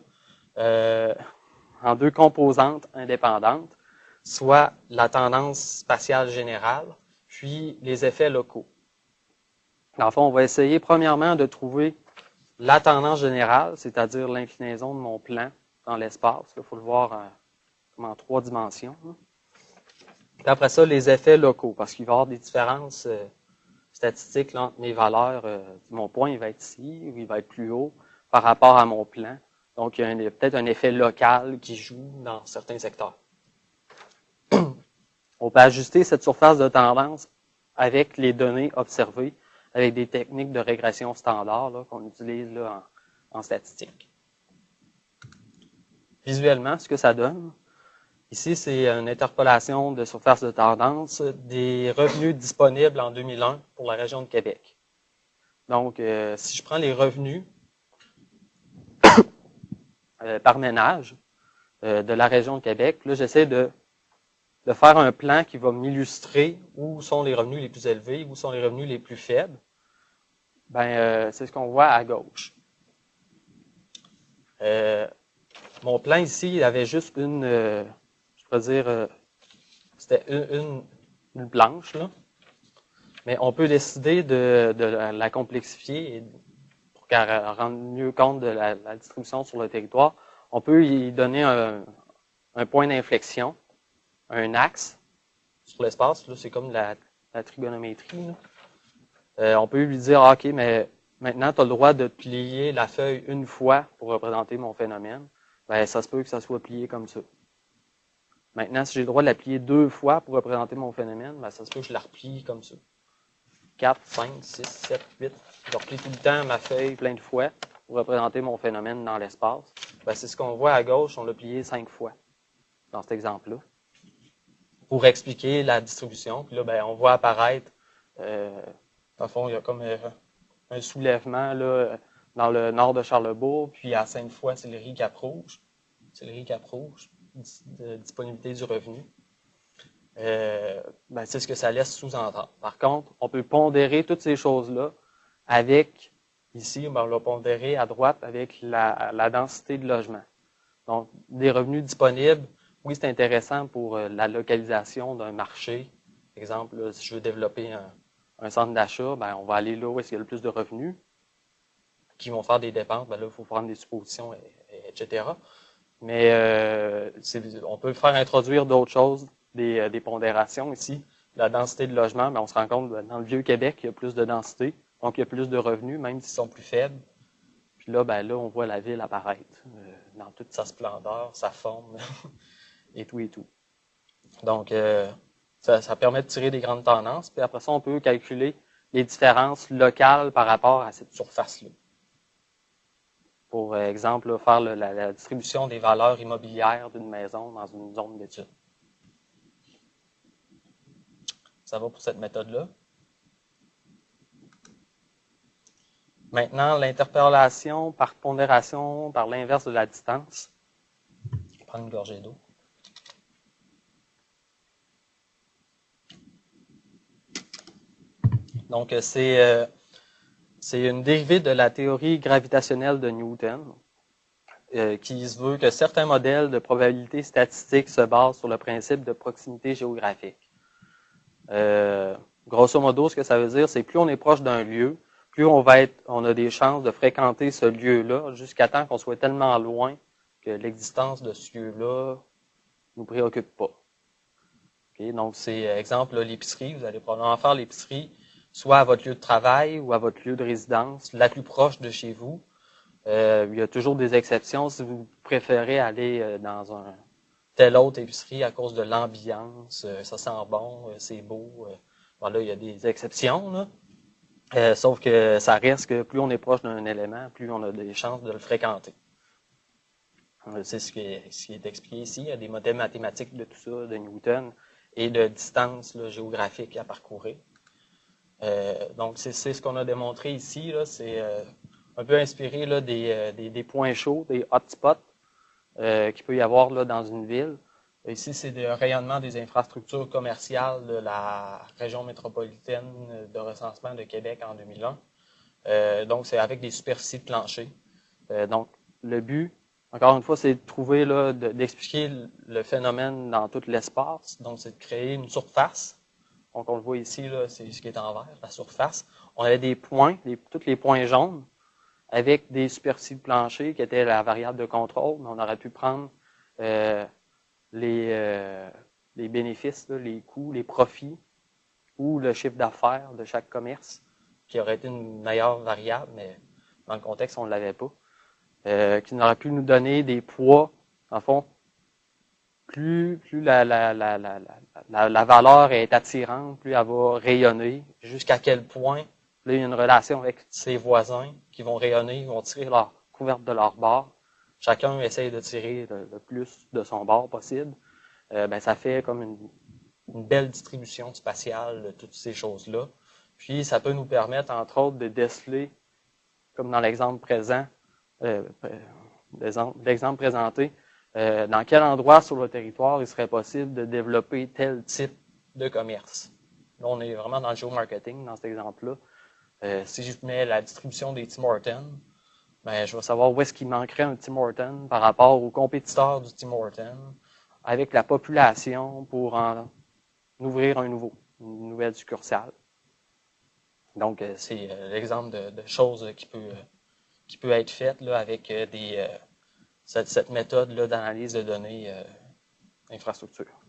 en deux composantes indépendantes, soit la tendance spatiale générale, puis les effets locaux. Dans le fond, on va essayer premièrement de trouver la tendance générale, c'est-à-dire l'inclinaison de mon plan dans l'espace. Il faut le voir comme en 3 dimensions. Puis après ça, les effets locaux, parce qu'il va y avoir des différences statistiques là, entre mes valeurs. Mon point, il va être ici, ou il va être plus haut par rapport à mon plan. Donc, il y a peut-être un effet local qui joue dans certains secteurs. On peut ajuster cette surface de tendance avec les données observées avec des techniques de régression standard qu'on utilise là, en statistique. Visuellement, ce que ça donne, ici, c'est une interpolation de surface de tendance des revenus disponibles en 2001 pour la région de Québec. Donc, si je prends les revenus par ménage de la région de Québec, là, j'essaie de faire un plan qui va m'illustrer où sont les revenus les plus élevés, où sont les revenus les plus faibles. C'est ce qu'on voit à gauche. Mon plan ici, il avait juste c'était une planche, là. Mais on peut décider de la complexifier pour qu'elle rende mieux compte de la distribution sur le territoire. On peut y donner un point d'inflexion, un axe sur l'espace. Là, c'est comme la trigonométrie. Là. On peut lui dire, OK, mais maintenant, tu as le droit de plier la feuille une fois pour représenter mon phénomène. Ça se peut que ça soit plié comme ça. Maintenant, si j'ai le droit de la plier 2 fois pour représenter mon phénomène, ça se peut que je la replie comme ça. 4, 5, 6, 7, 8. Je replie tout le temps ma feuille plein de fois pour représenter mon phénomène dans l'espace. C'est ce qu'on voit à gauche, on l'a plié 5 fois dans cet exemple-là. Pour expliquer la distribution. Puis là, on voit apparaître, dans le fond, il y a comme un soulèvement là, dans le nord de Charlebourg, puis à Sainte-Foy, c'est le RICAP-Rouge. C'est le RICAP-Rouge, de disponibilité du revenu. C'est ce que ça laisse sous-entendre. Par contre, on peut pondérer toutes ces choses-là avec, ici, on l'a pondéré à droite avec la densité de logement. Donc, des revenus disponibles, oui, c'est intéressant pour la localisation d'un marché. Par exemple, là, si je veux développer un centre d'achat, on va aller là où il y a le plus de revenus qui vont faire des dépenses. Là, il faut prendre des suppositions, etc. Mais on peut faire introduire d'autres choses, des pondérations ici. La densité de logement, on se rend compte que dans le Vieux-Québec, il y a plus de densité, donc il y a plus de revenus, même s'ils sont plus faibles. Puis là, on voit la ville apparaître dans toute sa splendeur, sa forme, et tout et tout. Donc, ça permet de tirer des grandes tendances, puis après ça, on peut calculer les différences locales par rapport à cette surface-là. Pour exemple, faire la distribution des valeurs immobilières d'une maison dans une zone d'étude. Ça va pour cette méthode-là. Maintenant, l'interpolation par pondération par l'inverse de la distance. Je vais prendre une gorgée d'eau. Donc, c'est une dérivée de la théorie gravitationnelle de Newton qui se veut que certains modèles de probabilité statistique se basent sur le principe de proximité géographique. Grosso modo, ce que ça veut dire, c'est plus on est proche d'un lieu, plus on a des chances de fréquenter ce lieu-là jusqu'à temps qu'on soit tellement loin que l'existence de ce lieu-là nous préoccupe pas. Okay? Donc, c'est exemple l'épicerie. Vous allez probablement faire l'épicerie soit à votre lieu de travail ou à votre lieu de résidence, la plus proche de chez vous. Il y a toujours des exceptions si vous préférez aller dans un telle autre épicerie à cause de l'ambiance, ça sent bon, c'est beau. Voilà, il y a des exceptions, là. Sauf que ça reste que plus on est proche d'un élément, plus on a des chances de le fréquenter. C'est ce qui est expliqué ici. Il y a des modèles mathématiques de tout ça, de Newton, et de distance là, géographique à parcourir. Donc, c'est ce qu'on a démontré ici. C'est un peu inspiré là, des points chauds, des hotspots qu'il peut y avoir là, dans une ville. Ici, c'est le rayonnement des infrastructures commerciales de la région métropolitaine de recensement de Québec en 2001. Donc, c'est avec des superficies de plancher. Donc, le but, encore une fois, c'est de trouver, là, d'expliquer le phénomène dans tout l'espace. Donc, c'est de créer une surface. Donc, on le voit ici, là, c'est ce qui est en vert, la surface. On avait des points, tous les points jaunes, avec des superficies de plancher qui étaient la variable de contrôle. Mais on aurait pu prendre les bénéfices, là, les coûts, les profits ou le chiffre d'affaires de chaque commerce, qui aurait été une meilleure variable, mais dans le contexte, on ne l'avait pas. Qui aurait pu nous donner des poids, en fond, plus la valeur est attirante, plus elle va rayonner, jusqu'à quel point Là, il y a une relation avec ses voisins qui vont rayonner, vont tirer leur couverte de leur bord. Chacun essaye de tirer le plus de son bord possible. Ça fait comme une belle distribution spatiale de toutes ces choses-là. Puis, ça peut nous permettre, entre autres, de déceler, comme dans l'exemple présent, l'exemple présenté, dans quel endroit sur le territoire il serait possible de développer tel type de commerce. Là, on est vraiment dans le géomarketing, dans cet exemple-là. Si je mets la distribution des Tim Hortons, je vais savoir où est-ce qu'il manquerait un Tim Hortons par rapport aux compétiteurs du Tim Hortons, avec la population pour en ouvrir une nouvelle succursale. Donc, c'est l'exemple de choses qui peut être faite là, avec cette méthode là, d'analyse de données infrastructure.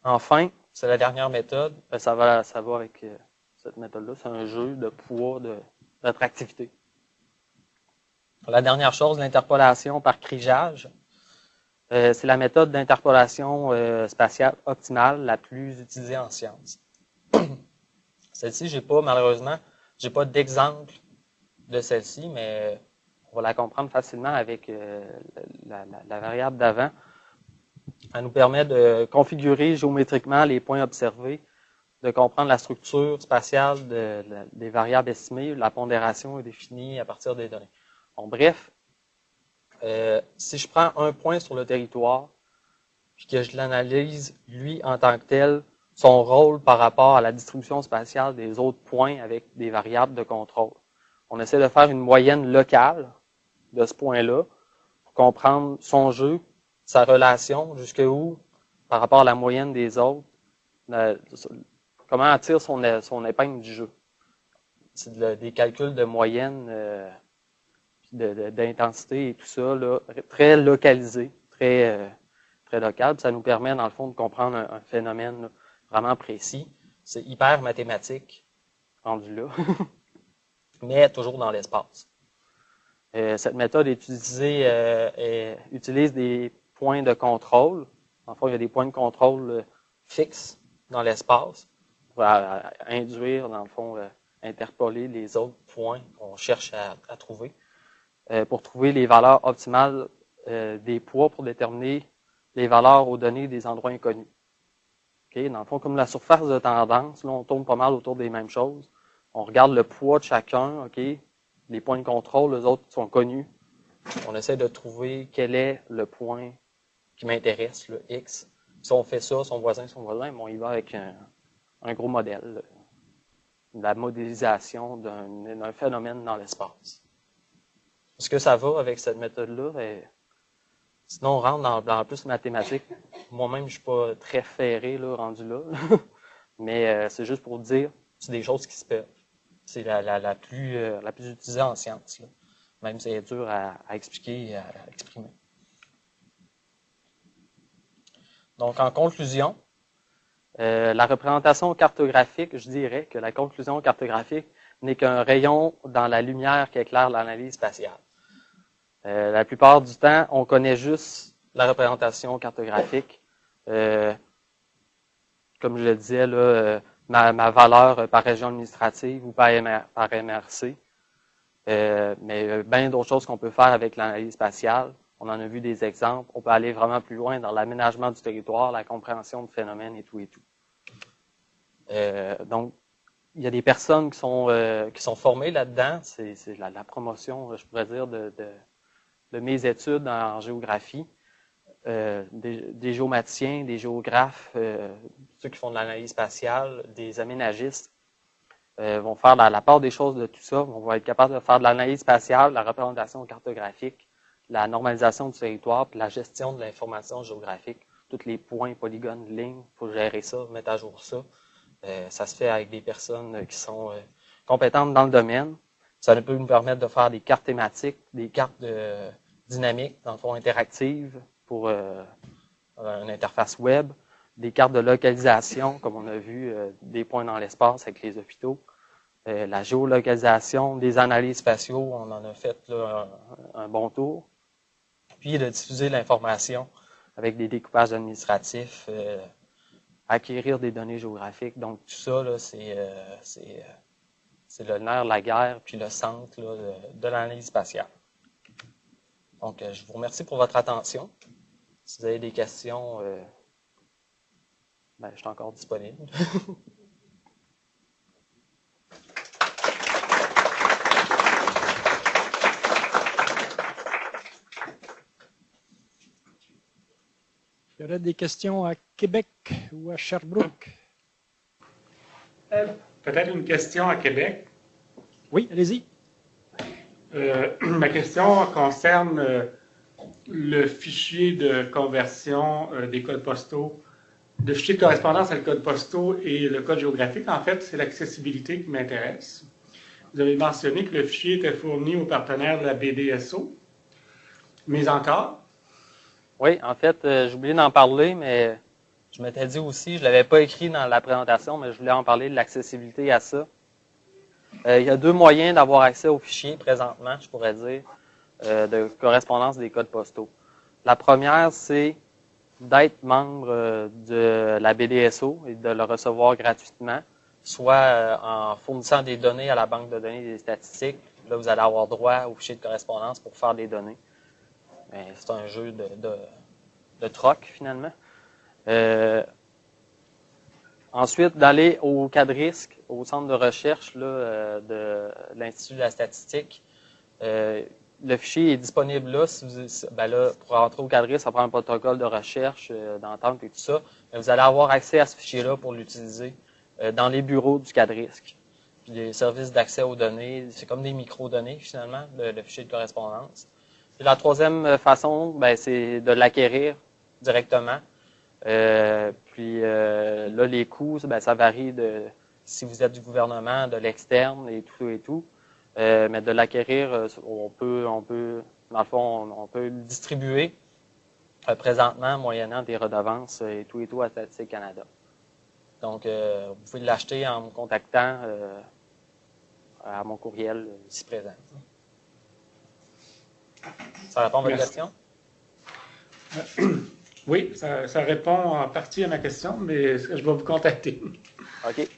Enfin, c'est la dernière méthode. Ça va avec cette méthode-là. C'est un jeu de poids, d'attractivité. La dernière chose, l'interpolation par crigeage. C'est la méthode d'interpolation spatiale optimale la plus utilisée en sciences. Celle-ci, malheureusement, j'ai pas d'exemple de celle-ci, mais on va la comprendre facilement avec la variable d'avant. Elle nous permet de configurer géométriquement les points observés, de comprendre la structure spatiale des variables estimées. La pondération est définie à partir des données. Bon, bref, si je prends un point sur le territoire, puis que je l'analyse, lui, en tant que tel, son rôle par rapport à la distribution spatiale des autres points avec des variables de contrôle. On essaie de faire une moyenne locale de ce point-là pour comprendre son jeu, sa relation, jusqu'où, par rapport à la moyenne des autres, comment attire son épingle du jeu. C'est des calculs de moyenne, d'intensité et tout ça, là, très localisé, très local. Puis ça nous permet, dans le fond, de comprendre un phénomène là, vraiment précis. C'est hyper mathématique, rendu là, mais toujours dans l'espace. Cette méthode utilise des points de contrôle. En fait, il y a des points de contrôle fixes dans l'espace pour induire, dans le fond, interpoler les autres points qu'on cherche à trouver pour trouver les valeurs optimales des poids pour déterminer les valeurs aux données des endroits inconnus. Okay? Dans le fond, comme la surface de tendance, là, on tourne pas mal autour des mêmes choses. On regarde le poids de chacun, okay? Les points de contrôle, les autres sont connus. On essaie de trouver quel est le point qui m'intéresse, le X. Si on fait ça, son voisin, bon, il va avec un gros modèle, la modélisation d'un phénomène dans l'espace. Est-ce que ça va avec cette méthode-là? Sinon, on rentre dans plus mathématiques. Moi-même, je suis pas très ferré, là, rendu là. Mais c'est juste pour dire, c'est des choses qui se peuvent. C'est la plus utilisée en sciences, là. Même si c'est dur à expliquer et à exprimer. Donc, en conclusion, la représentation cartographique, je dirais que la conclusion cartographique n'est qu'un rayon dans la lumière qui éclaire l'analyse spatiale. La plupart du temps, on connaît juste la représentation cartographique. Comme je le disais, là, ma valeur par région administrative ou par MRC. Mais bien d'autres choses qu'on peut faire avec l'analyse spatiale. On en a vu des exemples. On peut aller vraiment plus loin dans l'aménagement du territoire, la compréhension de phénomènes et tout et tout. Donc, il y a des personnes qui sont formées là-dedans. C'est la promotion, je pourrais dire, de mes études en géographie. Des géomaticiens, des géographes, ceux qui font de l'analyse spatiale, des aménagistes, vont faire la part des choses de tout ça. On va être capable de faire de l'analyse spatiale, la représentation cartographique, la normalisation du territoire, puis la gestion de l'information géographique. Tous les points, polygones, lignes, il faut gérer ça, mettre à jour ça. Ça se fait avec des personnes qui sont compétentes dans le domaine. Ça peut nous permettre de faire des cartes thématiques, des cartes dynamiques, dans le fond interactives pour une interface web, des cartes de localisation, comme on a vu, des points dans l'espace avec les hôpitaux, la géolocalisation, des analyses spatiaux, on en a fait là, un bon tour, puis de diffuser l'information avec des découpages administratifs, acquérir des données géographiques. Donc tout ça, là, c'est c'est le nerf de la guerre, puis le centre là, de l'analyse spatiale. Donc, je vous remercie pour votre attention. Si vous avez des questions, je suis encore disponible. Il y aurait des questions à Québec ou à Sherbrooke? Peut-être une question à Québec. Oui, allez-y. Ma question concerne le fichier de conversion des codes postaux, le fichier de correspondance avec le code postaux et le code géographique. En fait, c'est l'accessibilité qui m'intéresse. Vous avez mentionné que le fichier était fourni aux partenaires de la BDSO, mais encore? Oui, en fait, j'ai oublié d'en parler, mais je m'étais dit aussi, je ne l'avais pas écrit dans la présentation, mais je voulais en parler de l'accessibilité à ça. Il y a 2 moyens d'avoir accès au fichier présentement, je pourrais dire, de correspondance des codes postaux. La première, c'est d'être membre de la BDSO et de le recevoir gratuitement, soit en fournissant des données à la banque de données des statistiques. Là, vous allez avoir droit au fichier de correspondance pour faire des données. C'est un jeu de troc, finalement. Ensuite, d'aller au CADRISC, au centre de recherche là, de l'Institut de la statistique. Le fichier est disponible là. Si vous, là pour rentrer au CADRISC, ça prend un protocole de recherche, d'entente et tout ça. Mais vous allez avoir accès à ce fichier-là pour l'utiliser dans les bureaux du CADRISC. Puis les services d'accès aux données, c'est comme des micro-données, finalement, le fichier de correspondance. Puis la troisième façon, c'est de l'acquérir directement. Là, les coûts, ça varie de si vous êtes du gouvernement, de l'externe et tout. Mais de l'acquérir, on peut, dans le fond, on peut le distribuer présentement moyennant des redevances et tout à Statistique Canada. Donc, vous pouvez l'acheter en me contactant à mon courriel ici présent. Ça répond à votre question? Oui, ça répond en partie à ma question, mais je vais vous contacter. OK.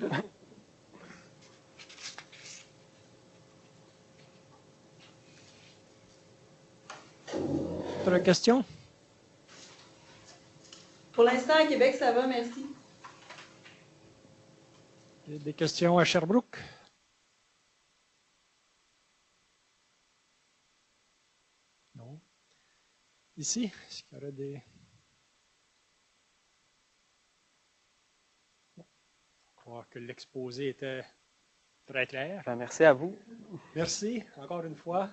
Autre question? Pour l'instant, à Québec, ça va, merci. Des questions à Sherbrooke? Non. Ici, est-ce qu'il y aurait des... Bon. Je crois que l'exposé était très clair. Merci à vous. Merci, encore une fois.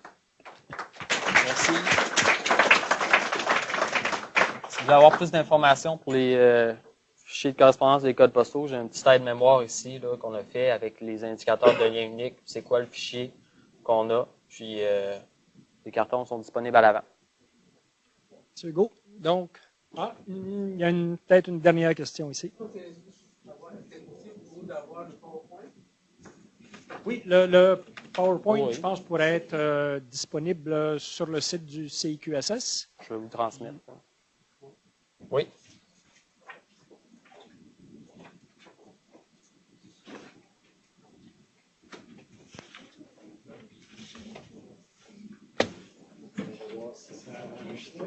Merci. Si vous voulez avoir plus d'informations pour les fichiers de correspondance des codes postaux, j'ai un petit aide-mémoire ici qu'on a fait avec les indicateurs de lien unique. C'est quoi le fichier qu'on a. Puis les cartons sont disponibles à l'avant. M. Hugo, donc, il y a peut-être une dernière question ici. Oui, le PowerPoint, oui. Je pense, pourrait être disponible sur le site du CIQSS. Je vais vous transmettre. Oui. On va voir si ça a enregistré.